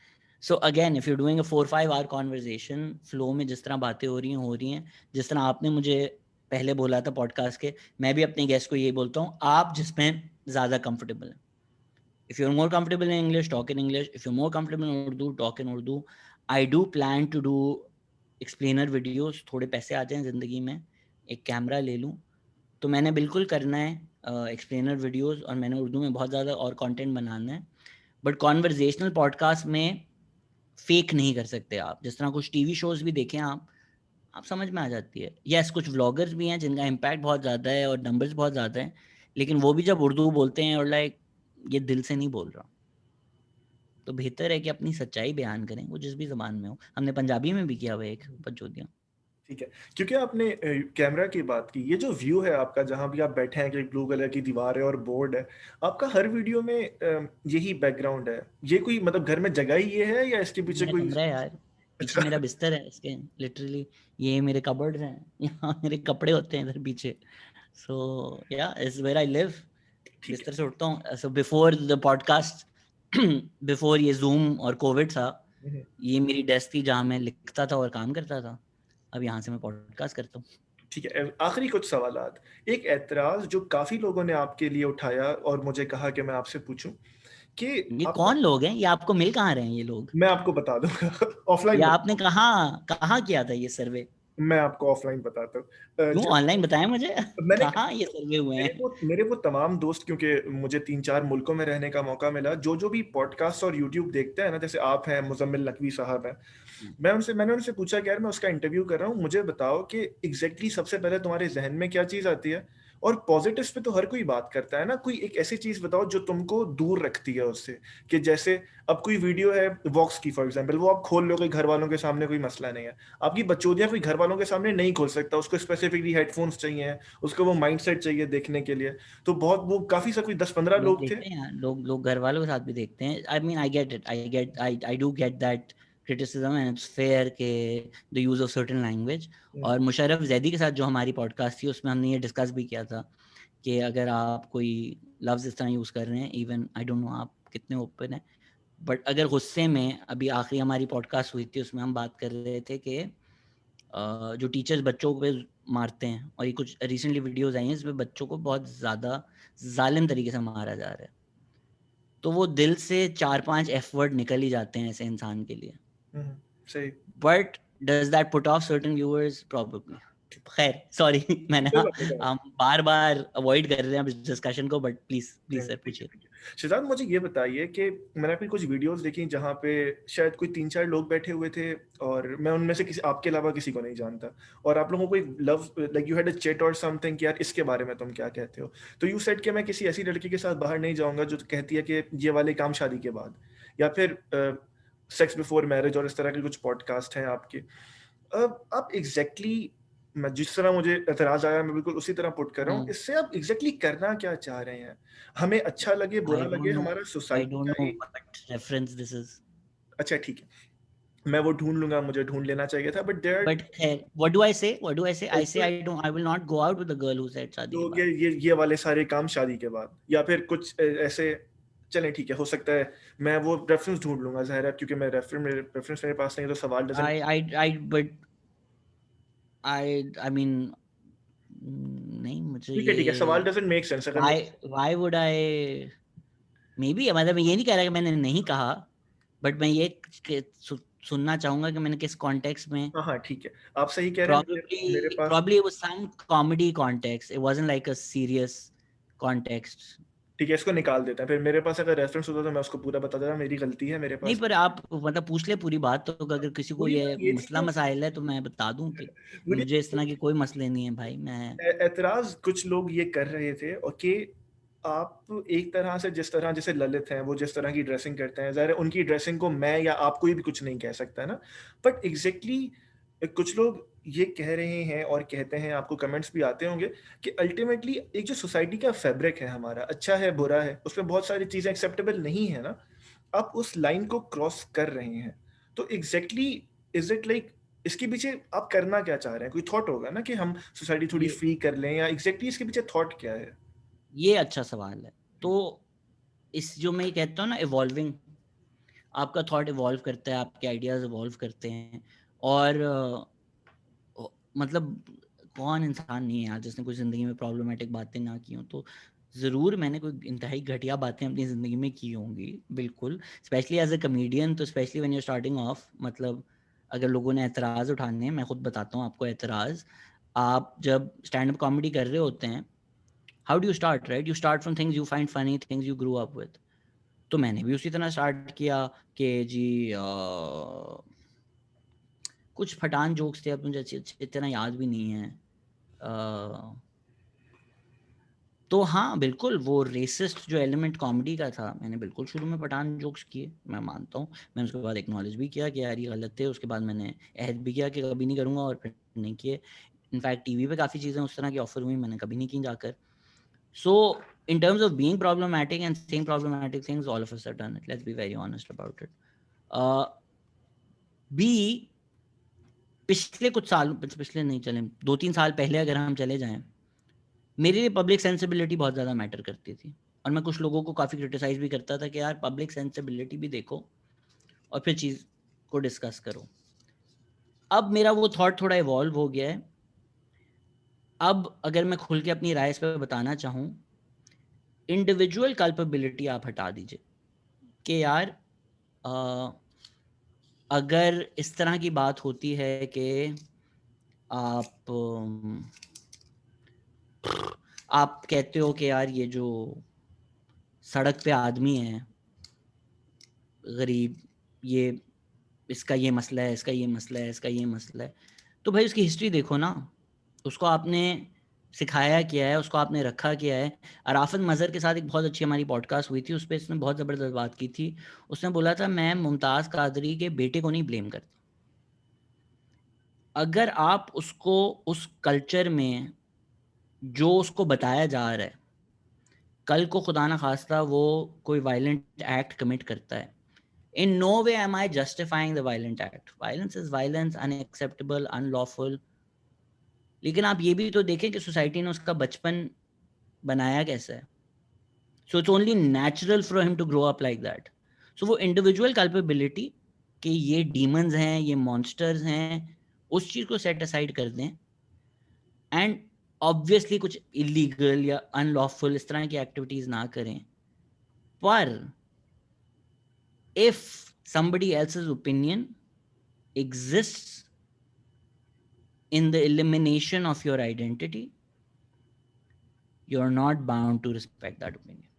So again if you doing a 4-5 hour conversation, flow में जिस तरह बातें हो रही हैं, जिस तरह आपने मुझे पहले बोला था पॉडकास्ट के, मैं भी अपने गेस्ट को यही बोलता हूँ, आप जिसमें ज़्यादा कंफर्टेबल हैं. If you're more comfortable in English, talk in English. If you're more comfortable in Urdu, talk in Urdu. I do plan to do explainer videos. थोड़े पैसे आ जाएं ज़िंदगी में, एक कैमरा ले लूँ, तो मैंने बिल्कुल करना है एक्सप्लेनर वीडियोस, और मैंने उर्दू में बहुत ज़्यादा और कंटेंट बनाना है. बट कॉन्वर्जेशनल पॉडकास्ट में फेक नहीं कर सकते आप. जिस तरह कुछ टीवी शोज़ भी देखें आप समझ में आ जाती है. यस, कुछ व्लॉगर्स भी हैं जिनका इम्पैक्ट बहुत ज़्यादा है और नंबर्स बहुत ज़्यादा हैं, लेकिन वो भी जब उर्दू बोलते हैं और लाइक ये दिल से नहीं बोल रहा, तो बेहतर है कि अपनी सच्चाई बयान करें, वो जिस भी ज़बान में हो. हमने पंजाबी में भी किया हुआ एक बच्चोदियाँ. ठीक है, क्योंकि आपने कैमरा की बात की, ये जो व्यू है आपका जहाँ भी आप बैठे हैं, कि ब्लू कलर की दीवार है और बोर्ड है, आपका हर वीडियो में यही बैकग्राउंड है. ये कोई मतलब घर में जगह ही ये है या इसके ये पीछे मेरा कोई? कमरा है यार, पीछे अच्छा. मेरा बिस्तर है, इसके लिटरली ये मेरे कबर्ड्स हैं, यहाँ मेरे कपड़े होते हैं इधर पीछे. सो या इज वेयर आई लिव. ठीक है. बिस्तर से उठता हूँ. So before the podcast, before ये जूम और कोविड था, हम्म. ये मेरी डेस्क थी जहाँ मैं लिखता था और काम करता था. अब यहाँ से मैं पॉडकास्ट करता हूँ. ठीक है, आखिरी कुछ सवालात. एक एतराज़ जो काफ़ी लोगों ने आपके लिए उठाया और मुझे कहा कि मैं आपसे पूछूं कि ये आप, कौन लोग हैं? ये आपको मिल कहाँ रहे हैं ये लोग? मैं आपको बता दूंगा. या ऑफलाइन आपने कहाँ कहाँ किया था ये सर्वे? मैं आपको ऑफलाइन बताता हूँ. क्यों जब ऑनलाइन बताएं मुझे? मैंने कहाँ ये सर्वे हुए हैं? मेरे वो तमाम दोस्त, क्योंकि मुझे 3-4 मुल्कों में रहने का मौका मिला, जो भी पॉडकास्ट और यूट्यूब देखते हैं ना, जैसे आप हैं, मुजम्मिल नकवी साहब हैं, मैंने उनसे पूछा कि यार मैं उसका इंटरव्यू कर रहा हूँ, मुझे बताओ कि एग्जैक्टली सबसे पहले तुम्हारे जहन में क्या चीज़ आती है. और पॉजिटिव्स पे तो हर कोई बात करता है ना, कोई एक ऐसी चीज बताओ जो तुमको दूर रखती है उससे, कि जैसे अब कोई वीडियो है वॉक्स की फॉर एग्जांपल, वो आप खोल लोगे घर वालों के सामने, कोई मसला नहीं है, आपकी बच्चोदियां कोई घर वालों के सामने नहीं खोल सकता, उसको स्पेसिफिकली हेडफोन्स चाहिए, उसको वो माइंडसेट चाहिए देखने के लिए। तो बहुत वो काफी सब कोई 10-15 लोग लोग थे। देखते हैं, लोग घर वालों के साथ भी देखते हैं। I mean I get it, I do get that criticism and it's fair के the use of certain language. और मुशर्रफ जैदी के साथ जो हमारी पॉडकास्ट थी उसमें हमने ये डिस्कस भी किया था कि अगर आप कोई लफ्ज़ इस तरह यूज़ कर रहे हैं, इवन आई डोंट नो आप कितने ओपन हैं, बट अगर गुस्से में, अभी आखिरी हमारी पॉडकास्ट हुई थी उसमें हम बात कर रहे थे कि जो टीचर्स बच्चों पे मारते हैं, और ये कुछ रिसेंटली वीडियोस आई हैं इसमें बच्चों को बहुत ज़्यादा जालिम तरीके से मारा जा रहा है, तो वो दिल से 4-5 एफ वर्ड निकल ही जाते हैं ऐसे इंसान के लिए। सही। But does that put off certain viewers? Probably. खैर सॉरी मैंने हम बार बार अवॉइड कर रहे हैं इस डिस्कशन को, बट प्लीज सर पूछिए। शिजाद मुझे ये बताइए कि मैंने आपकी कुछ वीडियोस देखी जहाँ पे शायद कोई 3-4 लोग बैठे हुए थे, और मैं उनमें से किसी आपके अलावा किसी को नहीं जानता, और आप लोगों को एक love like you had a chat और समथिंग कि यार इसके बारे में तुम क्या कहते हो, तो यू सेड कि मैं किसी ऐसी लड़की के साथ बाहर नहीं जाऊंगा जो कहती है कि ये वाले काम शादी के बाद, या फिर सेक्स बिफोर मैरिज, और इस तरह के कुछ पॉडकास्ट हैं आपके। आप एग्जैक्टली मैं जिस तरह मुझे एतराज आया मैं बिल्कुल उसी तरह पुट कर रहा हूँ, इससे आप एग्जैक्टली करना क्या चाह रहे हैं? हमें अच्छा लगे बुरा लगे, हमारा आई सोसाइटी डोंट का नो ही। What reference this is. अच्छा ठीक है, मैं वो ढूंढ लूंगा, मुझे ढूंढ लेना चाहिए था, but there But what do I say? What do I say? I say I will not go out with the girl who said शादी के तो बाद। ये वाले सारे काम शादी के बाद, या फिर कुछ ऐसे। चलें ठीक है, हो सकता है मैं वो रेफरेंस ढूंढ लूंगा, ज़ाहिर है, क्योंकि मैं रेफरेंस मेरे पास नहीं है, तो सवाल डजंट। but I mean नहीं, मुझे ठीक है, सवाल ये डजंट मेक सेंस अगर why would I, maybe, मतलब मैं ये नहीं कह रहा कि मैंने नहीं कहा, बट मैं ये सुनना चाहूंगा कि मैंने किस कॉन्टेक्स्ट में। हाँ ठीक है, आप सही कह रहे हैं, मेरे Probably, pass. probably it was some comedy context. It wasn't like a serious context. ठीक है, इसको निकाल देते हैं, फिर मेरे पास अगर रेफरेंस होता तो मैं उसको पूरा बता देता, मेरी गलती है, मेरे नहीं, पास। पर आप मतलब पूछ ले पूरी बात, तो अगर किसी को पूरी ये बात ये थी मसला कि मसाइल है तो मैं बता दूं कि मुझे मुझे इस तरह के कोई मसले नहीं है भाई। मैं एतराज कुछ लोग ये कर रहे थे, और कि आप एक तरह से, जिस तरह जैसे ललित हैं, वो जिस तरह की ड्रेसिंग करते हैं, ज़ाहिर है उनकी ड्रेसिंग को मैं या आप कोई भी कुछ नहीं कह सकता है ना, बट एग्जैक्टली कुछ लोग ये कह रहे हैं और कहते हैं, आपको कमेंट्स भी आते होंगे, कि अल्टीमेटली एक जो सोसाइटी का फैब्रिक है हमारा, अच्छा है बुरा है, उसमें बहुत सारी चीज़ें एक्सेप्टेबल नहीं है ना, आप उस लाइन को क्रॉस कर रहे हैं, तो एग्जैक्टली इज इट लाइक इसके पीछे आप करना क्या चाह रहे हैं? कोई थॉट होगा ना कि हम सोसाइटी थोड़ी ये फ्री कर लें, या एग्जैक्टली इसके पीछे थॉट क्या है? ये अच्छा सवाल है। तो इस जो मैं ये कहता हूँ ना, इवॉल्विंग, आपका थॉट इवॉल्व करता है, आपके आइडियाज इवॉल्व करते हैं, और मतलब कौन इंसान नहीं है यार जिसने कोई ज़िंदगी में प्रॉब्लमेटिक बातें ना की हों। तो ज़रूर मैंने कोई इंतहाई घटिया बातें अपनी ज़िंदगी में की होंगी, बिल्कुल, स्पेशली एज अ कमेडियन। तो specially when you are starting off, मतलब अगर लोगों ने एतराज़ उठाने हैं, मैं खुद बताता हूँ आपको एतराज़। आप जब स्टैंड अप कॉमेडी कर रहे होते हैं, how do you start, right? You start from things you find funny, things you grow up with. तो मैंने भी उसी तरह स्टार्ट किया कि जी कुछ फटान जोक्स थे, अब मुझे इतना याद भी नहीं है। तो हाँ, बिल्कुल वो रेसिस्ट जो एलिमेंट कॉमेडी का था, मैंने बिल्कुल शुरू में पठान जोक्स किए, मैं मानता हूँ। मैंने उसके बाद एक्नॉलेज भी किया कि यार ये गलत थे, उसके बाद मैंने अहद भी किया कि कभी नहीं करूँगा, और फिर नहीं किए। इनफैक्ट टीवी पे काफ़ी चीज़ें उस तरह की ऑफर हुई, मैंने कभी नहीं की जाकर। सो in terms of being problematic and saying problematic things, all of us have done it. Let's be very honest about it. B, पिछले कुछ साल, पिछले नहीं, चले 2-3 साल पहले अगर हम चले जाएं, मेरे लिए पब्लिक सेंसिबिलिटी बहुत ज़्यादा मैटर करती थी, और मैं कुछ लोगों को काफ़ी क्रिटिसाइज़ भी करता था कि यार पब्लिक सेंसिबिलिटी भी देखो और फिर चीज़ को डिस्कस करो। अब मेरा वो थॉट थोड़ा इवॉल्व हो गया है। अब अगर मैं खुल के अपनी राय इस पे बताना चाहूँ, इंडिविजुअल कल्पेबिलिटी आप हटा दीजिए कि यार अगर इस तरह की बात होती है कि आप कहते हो कि यार ये जो सड़क पे आदमी है गरीब, ये इसका ये मसला है, इसका ये मसला है, इसका ये मसला है, तो भाई उसकी हिस्ट्री देखो ना। उसको आपने सिखाया क्या है, उसको आपने रखा क्या है। अराफत मज़हर के साथ एक बहुत अच्छी हमारी पॉडकास्ट हुई थी, उस पर इसने बहुत ज़बरदस्त बात की थी। उसने बोला था मैं मुमताज़ कादरी के बेटे को नहीं ब्लेम करता। अगर आप उसको उस कल्चर में जो उसको बताया जा रहा है, कल को खुदा ना खास्ता वो कोई वायलेंट एक्ट कमिट करता है, in no way am I justifying the violent act. Violence is violence, unacceptable, unlawful. लेकिन आप ये भी तो देखें कि सोसाइटी ने उसका बचपन बनाया कैसा है. So it's only natural for him to grow up like that. So वो individual culpability कि ये demons हैं, ये monsters हैं, उस चीज़ को set aside कर दें. And obviously कुछ illegal या unlawful इस तरह की activities ना करें. पर if somebody else's opinion exists in the elimination of your identity, you're not bound to respect that opinion.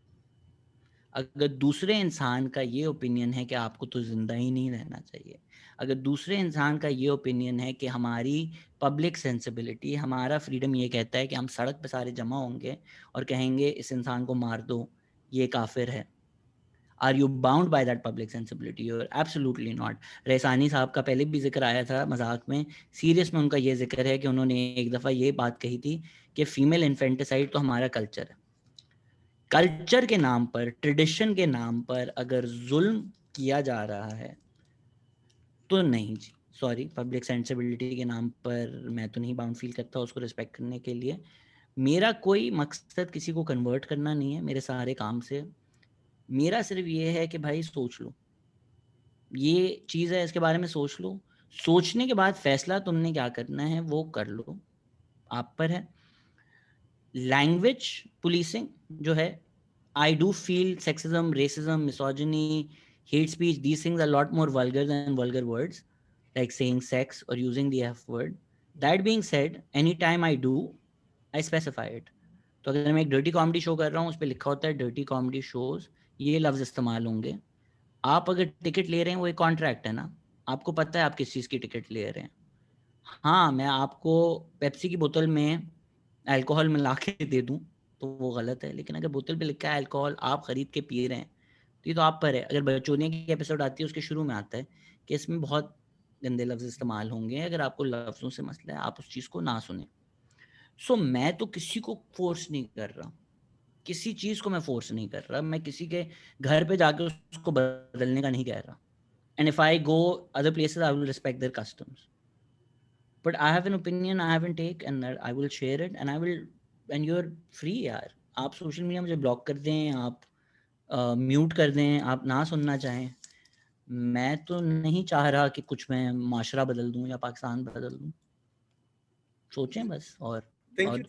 अगर दूसरे इंसान का ये ओपिनियन है कि आपको तो ज़िंदा ही नहीं रहना चाहिए, अगर दूसरे इंसान का ये ओपिनियन है कि हमारी पब्लिक सेंसिबिलिटी, हमारा फ्रीडम ये कहता है कि हम सड़क पे सारे जमा होंगे और कहेंगे इस इंसान को मार दो, ये काफिर है, are you bound by that public sensibility? You're absolutely not. Raisani sahab का पहले भी जिक्र आया था मजाक में, सीरियस में उनका ये जिक्र है कि उन्होंने एक दफ़ा ये बात कही थी कि फीमेल इन्फेंटिसाइड तो हमारा कल्चर है. कल्चर के नाम पर, ट्रेडिशन के नाम पर अगर जुल्म किया जा रहा है तो नहीं जी, सॉरी, पब्लिक सेंसिबिलिटी के नाम पर मैं तो नहीं बाउंड फील करता उसको रिस्पेक्ट करने के लिए. मेरा कोई मकसद किसी को कन्वर्ट करना नहीं है मेरे सारे काम से. मेरा सिर्फ ये है कि भाई सोच लो, ये चीज़ है, इसके बारे में सोच लो. सोचने के बाद फैसला तुमने क्या करना है वो कर लो, आप पर है. लैंग्वेज पुलिसिंग जो है, I do feel sexism, racism, misogyny, hate speech, these things are a lot more vulgar than vulgar words like saying sex or using the F word. That being said, anytime I do, I specify it. तो अगर मैं एक dirty comedy show कर रहा हूँ, उस पर लिखा होता है डर्टी कॉमेडी शोज, ये लफ्ज़ इस्तेमाल होंगे. आप अगर टिकट ले रहे हैं वो एक कॉन्ट्रैक्ट है ना, आपको पता है आप किस चीज़ की टिकट ले रहे हैं. हाँ, मैं आपको पेप्सी की बोतल में अल्कोहल मिला के दे दूँ तो वो गलत है, लेकिन अगर बोतल पे लिखा है अल्कोहल, आप ख़रीद के पी रहे हैं, तो ये तो आप पर है. अगर बचोनिया की एपिसोड आती है उसके शुरू में आता है कि इसमें बहुत गंदे लफ्ज़ इस्तेमाल होंगे, अगर आपको लफ्ज़ों से मसला है आप उस चीज़ को ना सुने. सो मैं तो किसी को फोर्स नहीं कर रहा, किसी चीज़ को मैं फोर्स नहीं कर रहा, मैं किसी के घर पे जाके उसको बदलने का नहीं कह रहा. And if I go other places I will respect their customs, but I have an opinion, I have an take and I will share it and I will, and you are free यार. आप social media मुझे block कर दें, आप mute कर दें, आप ना सुनना चाहें, मैं तो नहीं चाह रहा कि कुछ मैं माशरा बदल दूं या पाकिस्तान बदल दूं. सोचें बस. और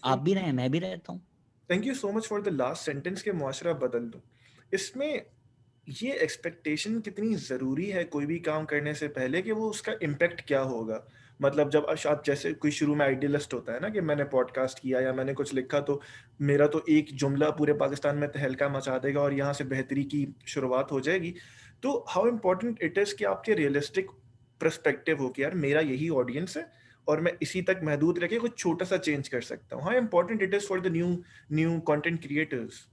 आप भी रहें, मैं भी रहता हूँ. Thank you so much for the last sentence के मुआशरा बदल दूं. इसमें ये एक्सपेक्टेशन कितनी ज़रूरी है कोई भी काम करने से पहले कि वो उसका इम्पैक्ट क्या होगा. मतलब जब आप जैसे कोई शुरू में आइडियलिस्ट होता है ना कि मैंने पॉडकास्ट किया या मैंने कुछ लिखा तो मेरा तो एक जुमला पूरे पाकिस्तान में तहलका मचा देगा और यहाँ से बेहतरी की शुरुआत हो जाएगी. तो हाउ इम्पोर्टेंट इट इज़ कि आपके रियलिस्टिक पर्सपेक्टिव हो कि यार मेरा यही ऑडियंस है और मैं इसी तक महदूद रह के कुछ छोटा सा चेंज कर सकता हूँ. How important it is for the new content creators.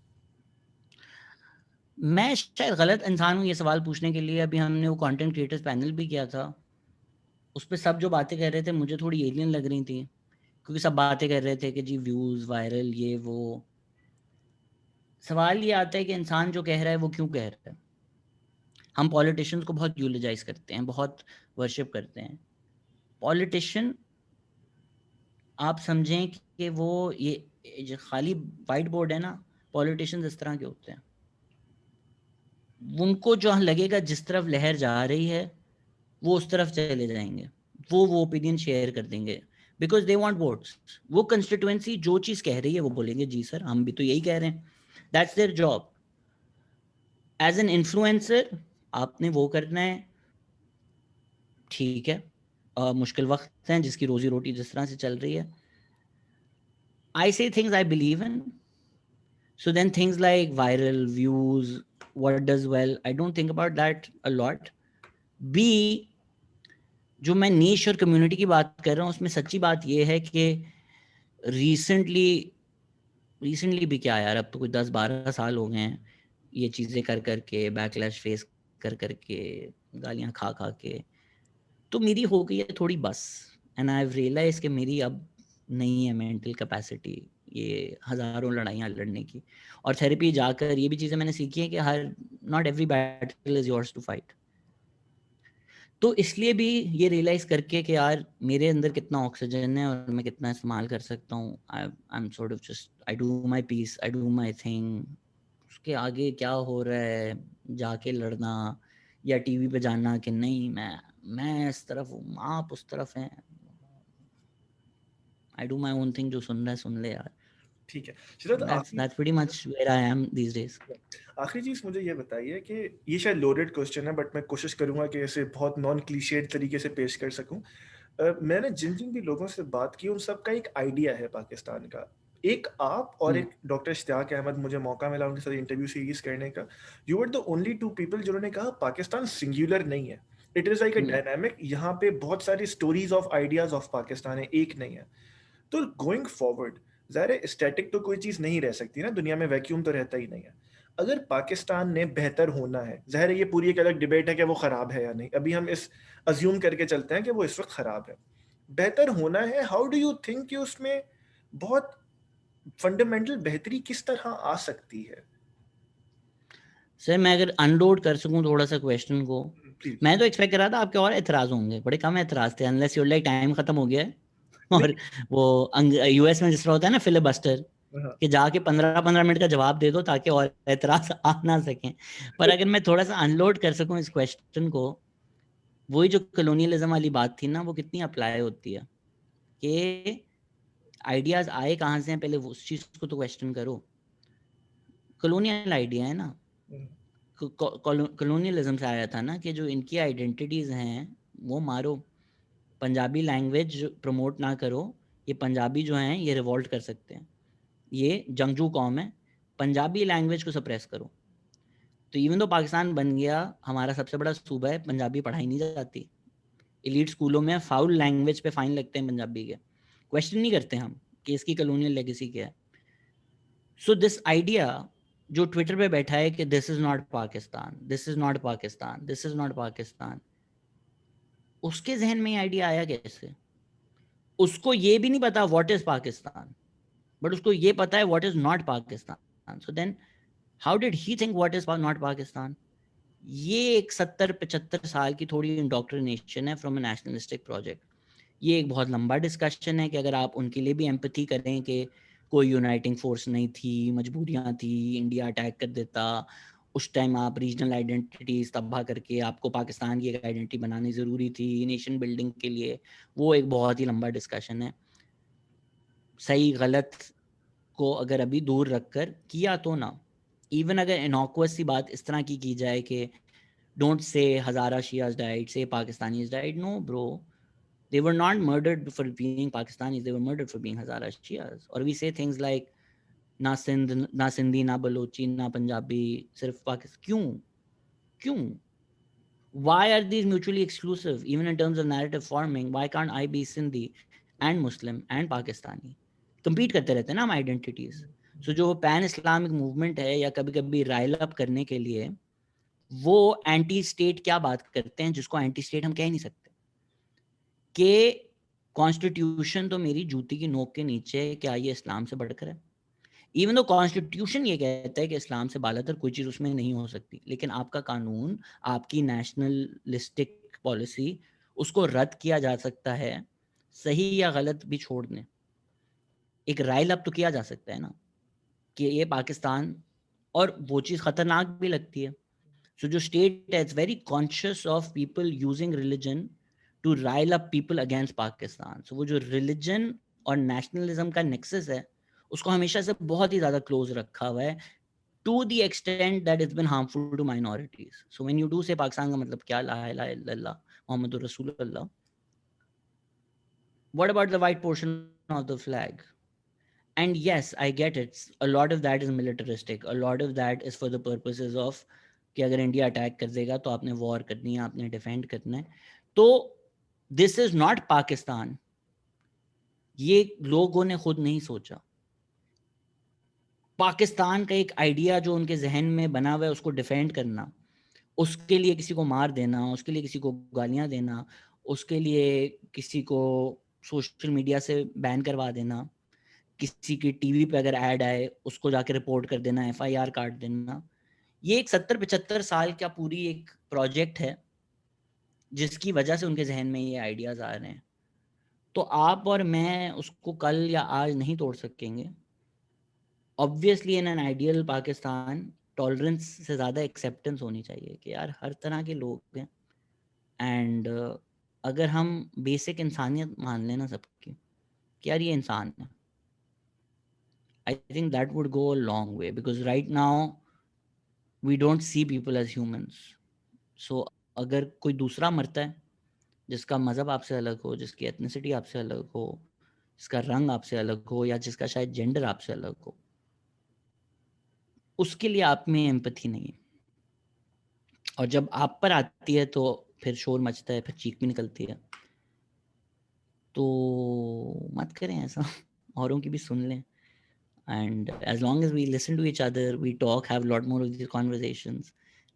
मैं शायद गलत इंसान हूँ ये सवाल पूछने के लिए. अभी हमने वो कंटेंट क्रिएटर्स पैनल भी किया था, उस पर सब जो बातें कर रहे थे मुझे थोड़ी एलियन लग रही थी, क्योंकि सब बातें कर रहे थे कि जी व्यूज़, वायरल, ये वो. सवाल ये आता है कि इंसान जो कह रहा है वो क्यों कह रहा है. हम पॉलिटिशियंस को बहुत यूटिलाइज करते हैं, बहुत वर्शिप करते हैं. पॉलिटिशियन आप समझें कि वो ये जो खाली वाइट बोर्ड है ना, पॉलिटिशियंस इस तरह के होते हैं. उनको जो लगेगा जिस तरफ लहर जा रही है वो उस तरफ चले जाएंगे, वो ओपिनियन शेयर कर देंगे, बिकॉज दे वांट वोट्स. वो कंस्टिट्यूएंसी जो चीज़ कह रही है वो बोलेंगे जी सर हम भी तो यही कह रहे हैं. That's their job. As an influencer आपने वो करना है, ठीक है. मुश्किल वक्त हैं, जिसकी रोजी रोटी जिस तरह से चल रही है. आई से things I believe in. So then things like viral views, what does well, I don't think about that a lot. B, जो मैं नीश और कम्युनिटी की बात कर रहा हूँ उसमें सच्ची बात ये है कि रिसेंटली भी क्या यार, अब तो कुछ 10-12 साल हो गए हैं ये चीज़ें कर करके, बैकलैश फेस कर करके, गालियाँ खा खा के, तो मेरी हो गई है थोड़ी बस। एंड आई हैव रियलाइज कि मेरी अब नहीं है मेंटल कैपेसिटी ये हज़ारों लड़ाइयाँ लड़ने की। और थेरेपी जाकर ये भी चीज़ें मैंने सीखी हैं कि not every battle is yours to fight. तो इसलिए भी ये रियलाइज़ करके कि यार मेरे अंदर कितना ऑक्सीजन है और मैं कितना इस्तेमाल कर सकता हूँ, I am sort of just I do my piece, I do my thing. उसके आगे क्या हो रहा है जाके लड़ना या टीवी पे जानना कि नहीं मैं इस तरफ हूँ, आप उस तरफ हैं, आई डू माई ओन थिंग, जो सुन रहा है सुन ले यार। ठीक है शिरत, That's pretty much where I am these days. आखिरी चीज मुझे ये बताइए कि ये शायद लोडेड क्वेश्चन है, बट मैं कोशिश करूंगा कि इसे बहुत नॉन क्लीशेड तरीके से पेश कर सकूं। मैंने जिन जिन भी लोगों से बात की उन सबका एक आइडिया है पाकिस्तान का। एक आप और एक डॉक्टर इश्तियाक अहमद, मुझे मौका मिला उनके साथ इंटरव्यू सीरीज करने का। You were the only 2 people जिन्होंने कहा पाकिस्तान सिंगुलर नहीं है, it is like a dynamic, यहाँ पे बहुत सारी stories of ideas of Pakistan है, एक नहीं है। तो गोइंग फॉरवर्ड, ज़ाहिर स्टैटिक तो कोई चीज़ नहीं रह सकती ना दुनिया में, वैक्यूम तो रहता ही नहीं है। अगर पाकिस्तान ने बेहतर होना है, ज़ाहिर ये पूरी एक अलग डिबेट है कि वो ख़राब है या नहीं, अभी हम इस अज्यूम करके चलते हैं कि वो इस वक्त ख़राब है। बेहतर होना है, हाउ डू यू थिंक कि उसमें बहुत फंडामेंटल बेहतरी किस तरह आ सकती है? सर मैं अगर अनलोड कर सकूं थोड़ा सा क्वेश्चन को, प्लीज। मैं तो एक्सपेक्ट कर रहा था आपके और एतराज होंगे, बड़े कम एतराज थे, अनलेस यूर लाइक टाइम खत्म हो गया है। और वो यूएस में जिस तरह होता है ना फिलिबस्टर, कि जाके 15-15 मिनट का जवाब दे दो ताकि और एतराज आ ना सकें। पर अगर मैं थोड़ा सा अनलोड कर सकूं इस क्वेश्चन को, वही जो कॉलोनियलिज्म वाली बात थी ना, वो कितनी अप्लाई होती है कि आइडियाज आए कहाँ से हैं, पहले उस चीज को तो क्वेश्चन करो। कॉलोनियल आइडिया है ना, कॉलोनियलिज्म से आया था ना कि जो इनकी आइडेंटिटीज हैं वो मारो, पंजाबी लैंग्वेज प्रमोट ना करो, ये पंजाबी जो हैं ये रिवॉल्ट कर सकते हैं, ये जंगजू कौम है, पंजाबी लैंग्वेज को सप्रेस करो। तो इवन तो पाकिस्तान बन गया, हमारा सबसे बड़ा सूबा है, पंजाबी पढ़ाई नहीं जाती, एलीट स्कूलों में फाउल लैंग्वेज पे फाइन लगते हैं पंजाबी के, क्वेश्चन नहीं करते हम कि इसकी कॉलोनियल लेगेसी क्या है। सो दिस आइडिया जो ट्विटर पे बैठा है कि this is not Pakistan, this is not Pakistan, this is not Pakistan, उसके जहन में आइडिया आया कैसे? उसको ये भी नहीं पता व्हाट इज पाकिस्तान, बट उसको ये पता है what is not Pakistan. So then how did he think what is not Pakistan? ये एक 70-75 साल की थोड़ी इंडोक्ट्रिनेशन है फ्रॉम अ नेशनलिस्टिक प्रोजेक्ट। ये एक बहुत लंबा डिस्कशन है कि अगर आप उनके लिए भी एम्पैथी करें कि कोई यूनाइटिंग फोर्स नहीं थी, मजबूरियां थी, इंडिया अटैक कर देता, उस टाइम आप रीजनल आइडेंटिटीज तबाह करके आपको पाकिस्तान की एक आइडेंटिटी बनानी ज़रूरी थी नेशन बिल्डिंग के लिए, वो एक बहुत ही लंबा डिस्कशन है। सही गलत को अगर अभी दूर रखकर किया तो ना, इवन अगर इनॉक्वस सी बात इस तरह की जाए कि don't say Hazara Shias died, say Pakistanis died, no bro, they were not murdered for being Pakistanis, they were murdered for being Hazara Shias. Or we say things like ना सिंध, ना सिंधी, ना बलोची, ना पंजाबी, सिर्फ पाकिस्तान। क्यों? Why are these mutually exclusive even in terms of narrative forming? Why can't I be Sindhi and Muslim and Pakistani? compete करते रहते हैं ना हम आइडेंटिटीज। सो जो पैन इस्लामिक मूवमेंट है या कभी कभी राइल अप करने के लिए वो एंटी स्टेट क्या बात करते हैं जिसको एंटी स्टेट हम कह नहीं सकते, कि कॉन्स्टिट्यूशन तो मेरी जूती की नोक के नीचे है, क्या ये इस्लाम से बढ़कर है? इवन तो कॉन्स्टिट्यूशन ये कहता है कि इस्लाम से बालातर कोई चीज़ उसमें नहीं हो सकती, लेकिन आपका कानून, आपकी नेशनलिस्टिक पॉलिसी, उसको रद्द किया जा सकता है, सही या गलत भी छोड़ दें, एक राइल अप तो किया जा सकता है ना कि ये पाकिस्तान, और वो चीज़ खतरनाक भी लगती है। सो जो स्टेट है it's very conscious of people using religion to rile up people against Pakistan. So वो जो रिलीजन और नेशनलिज्म का नेक्सस है उसको हमेशा से बहुत ही ज़्यादा क्लोज रखा हुआ है, to the extent that it's been harmful to minorities. So when you do say Pakistan का मतलब क्या, ला इलाहा इल्लल्लाह मुहम्मदुर रसूलुल्लाह, what about the white portion of the flag? And yes, I get it, a lot of that is militaristic, a lot of that is for the purposes of कि अगर India attack कर देगा तो आपने वॉर करनी है, आपने defend करना है। तो दिस इज नॉट पाकिस्तान, ये लोगों ने खुद नहीं सोचा। पाकिस्तान का एक आइडिया जो उनके जहन में बना हुआ है उसको डिफेंड करना, उसके लिए किसी को मार देना, उसके लिए किसी को गालियां देना, उसके लिए किसी को सोशल मीडिया से बैन करवा देना, किसी की टीवी पे अगर ऐड आए उसको जाके रिपोर्ट कर देना, एफआईआर काट देना, ये एक 70-75 साल का पूरी एक प्रोजेक्ट है जिसकी वजह से उनके जहन में ये आइडियाज आ रहे हैं। तो आप और मैं उसको कल या आज नहीं तोड़ सकेंगे। Obviously in an ideal Pakistan tolerance से ज़्यादा एक्सेप्टेंस होनी चाहिए कि यार हर तरह के लोग हैं, एंड अगर हम बेसिक इंसानियत मान लेना सबकी कि यार ये इंसान है, I think that would go a long way, because right now we don't see people as humans. So अगर कोई दूसरा मरता है जिसका मज़हब आपसे अलग हो, जिसकी एथनिसिटी आपसे अलग हो, जिसका रंग आपसे अलग हो, या जिसका शायद जेंडर आपसे अलग हो, उसके लिए आप में एम्पैथी नहीं है। और जब आप पर आती है तो फिर शोर मचता है, फिर चीख भी निकलती है। तो मत करें ऐसा, औरों की भी सुन लें। And as long as we listen to each other, we talk, have a lot more of these conversations,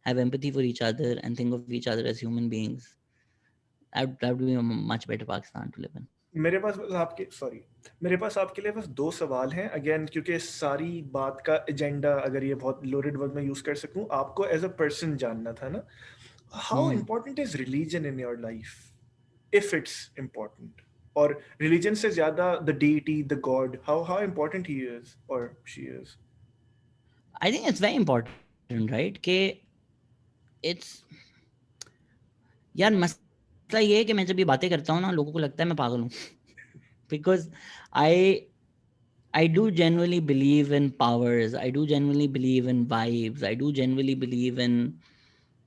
have empathy for each other, and think of each other as human beings, that would be a much better Pakistan to live in. मेरे पास बस आपके sorry मेरे पास आपके लिए बस 2 सवाल हैं again, क्योंकि सारी बात का एजेंडा, अगर ये बहुत लोडेड वर्ड में यूज कर सकूं, आपको एज अ पर्सन जानना था ना। How important is religion in your life, if it's important, और रिलीजन से ज्यादा the deity, the god, how important he is और she is? I think it's very important, right? कि it's यार मसला ये है कि मैं जब ये बातें करता हूँ ना, लोगों को लगता है मैं पागल हूँ because I do genuinely believe in powers. I do genuinely believe in vibes. I do genuinely believe in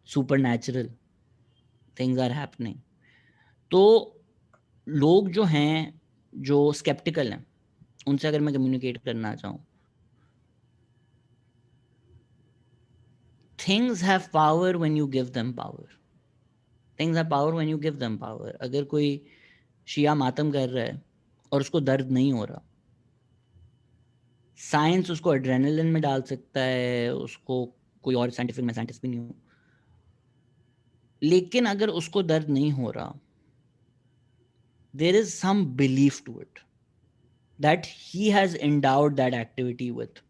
supernatural things are happening. तो लोग जो हैं, जो स्केप्टिकल हैं, उनसे अगर मैं कम्युनिकेट करना चाहूँ, things have power when you give them power. Things have power when you give them power. अगर कोई शिया मातम कर रहा है और उसको दर्द नहीं हो रहा, साइंस उसको एड्रेनलिन में डाल सकता है, उसको कोई और साइंटिफिक, मैं साइंटिस्ट भी नहीं हूँ, लेकिन अगर उसको दर्द नहीं हो रहा, there is some belief to it that he has endowed that activity with.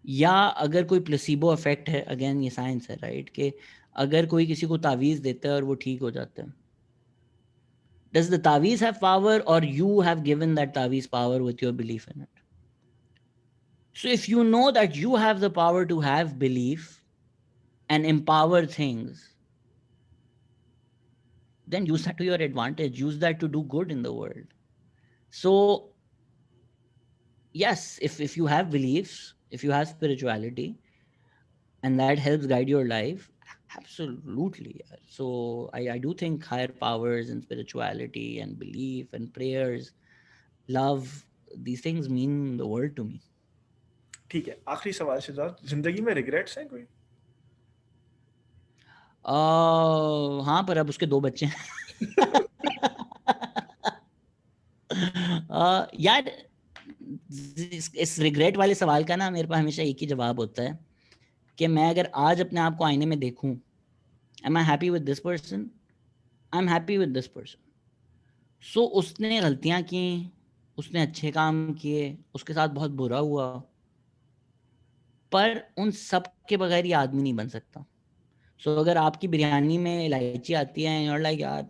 या अगर कोई प्लेसिबो इफेक्ट है, अगेन ये साइंस है, राइट, कि अगर कोई किसी को तावीज़ देता है और वो ठीक हो जाता है, does the तावीज़ have power or you have given that तावीज़ power with your belief in it? So if you know that you have the power to have belief and empower things, then use that to your advantage, use that to do good in the world. So yes, if you have beliefs, if you have spirituality, and that helps guide your life, absolutely. So I do think higher powers and spirituality and belief and prayers, love, these things mean the world to me. ठीक है, आखिरी सवाल शिजात, जिंदगी में regrets हैं कोई? हाँ, पर अब उसके 2 बच्चे हैं यार, इस रिग्रेट वाले सवाल का ना मेरे पास हमेशा एक ही जवाब होता है कि मैं अगर आज अपने आप को आईने में देखूं, am I happy with this person, I am happy with this person. So उसने गलतियां की, उसने अच्छे काम किए, उसके साथ बहुत बुरा हुआ, पर उन सब के बगैर ये आदमी नहीं बन सकता। सो अगर आपकी बिरयानी में इलायची आती है और लाइक यार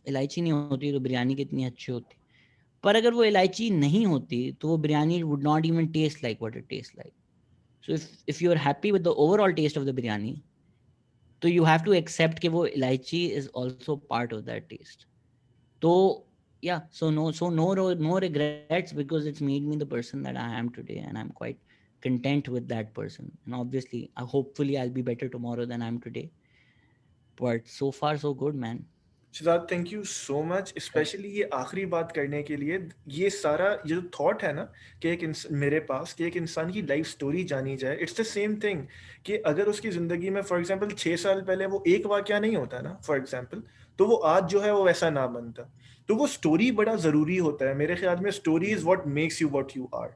इलायची नहीं होती तो बिरयानी कितनी अच्छी होती, पर अगर वो इलायची नहीं होती तो वो biryani would not even taste like what it taste like. So if you are happy with the overall taste of the biryani, तो यू हैव टू एक्सेप्ट कि वो इलायची is also part of that taste. तो yeah, no regrets, because it's made me the person that I am today, and I'm quite content with that person. And obviously hopefully I'll be better tomorrow than I'm today, but so far so good, man. Shujaat, thank you so much, specially ये आखिरी बात करने के लिए। ये सारा ये जो थॉट है ना कि मेरे पास कि एक इंसान की लाइफ स्टोरी जानी जाए, इट्स द सेम थिंग कि अगर उसकी ज़िंदगी में फॉर एग्जांपल 6 साल पहले वो एक वाकया नहीं होता ना, फॉर एग्जांपल, तो वो आज जो है वो वैसा ना बनता। तो वो स्टोरी बड़ा ज़रूरी होता है मेरे ख्याल में। Story is what makes you what you are.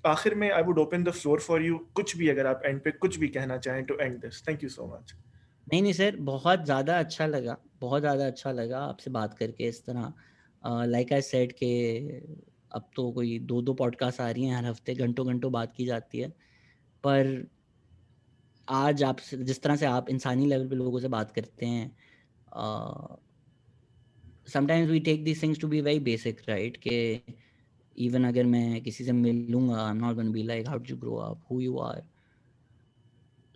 आखिर में I would open the floor for you, कुछ भी अगर आप एंड पे कुछ भी कहना चाहें to end this. Thank you so much. नहीं सर, बहुत ज़्यादा अच्छा लगा, बहुत ज़्यादा अच्छा लगा आपसे बात करके इस तरह। लाइक आई सेड के अब तो कोई 2-2 पॉडकास्ट आ रही हैं हर हफ्ते, घंटों-घंटों बात की जाती है। पर आज आप जिस तरह से आप इंसानी लेवल पे लोगों से बात करते हैं, sometimes we take these things to be very basic, right? कि इवन अगर मैं किसी से मिलूंगा, I am not gonna be like how did you grow up, who you are.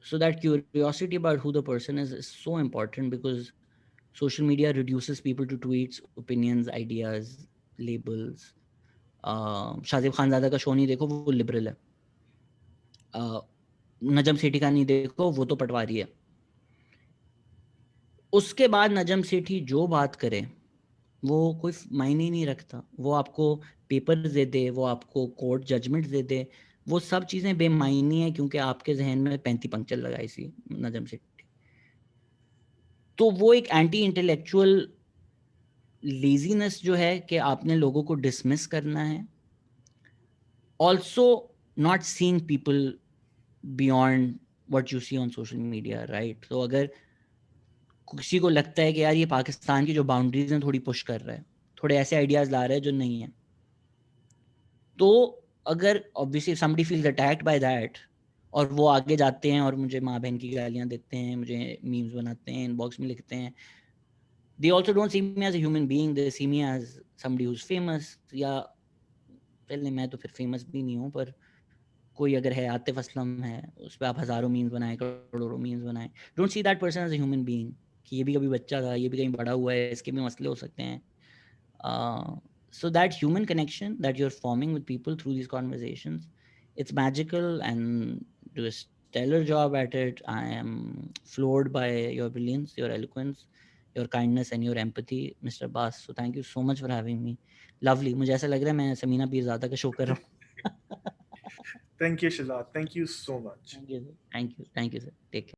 So that curiosity about who the person is so important, because social media reduces people to tweets, opinions, ideas, labels. Shajib Khanzada का show नहीं देखो, वो liberal है। नजम सेठी का नहीं देखो, वो तो पटवारी है। उसके बाद नजम सेठी जो बात करे वो कोई मायने नहीं रखता। वो आपको पेपर दे दे, वो आपको कोर्ट जजमेंट दे दे, वो सब चीज़ें बेमायनी है क्योंकि आपके जहन में 35 पंक्चर लगाई सी नजम सेठी। तो वो एक एंटी इंटेलेक्चुअल लेजीनेस जो है कि आपने लोगों को डिसमिस करना है, also not seeing people beyond what you see on social media, right? तो अगर किसी को लगता है कि यार ये पाकिस्तान की जो बाउंड्रीज हैं थोड़ी पुश कर रहा है, थोड़े ऐसे आइडियाज ला रहा है जो नहीं है, तो अगर obviously somebody feels attacked by that और वो आगे जाते हैं और मुझे माँ बहन की गालियाँ देते हैं, मुझे मीम्स बनाते हैं, इनबॉक्स में लिखते हैं, they also don't see me as a human being, they see me as somebody who's famous। या पहले मैं तो फिर फेमस भी नहीं हूँ, पर कोई अगर है, आतिफ असलम है, उस पर आप हज़ारों मीम्स बनाए, करोड़ों मीम्स बनाए, don't see that person as a human being कि ये भी कभी बच्चा था, ये भी कहीं बड़ा हुआ है, इसके भी मसले हो सकते हैं। So that human connection that you're forming with people through these conversations, it's magical, and do a stellar job at it. I am floored by your brilliance, your eloquence, your kindness and your empathy, Mr. Bass. So thank you so much for having me. Lovely. मुझे ऐसा लग रहा है मैं समीना पीरज़ादा का show कर रहा हूँ। Thank you Shujaat, thank you so much. Thank you, sir. Thank you. Thank you, sir. Take care.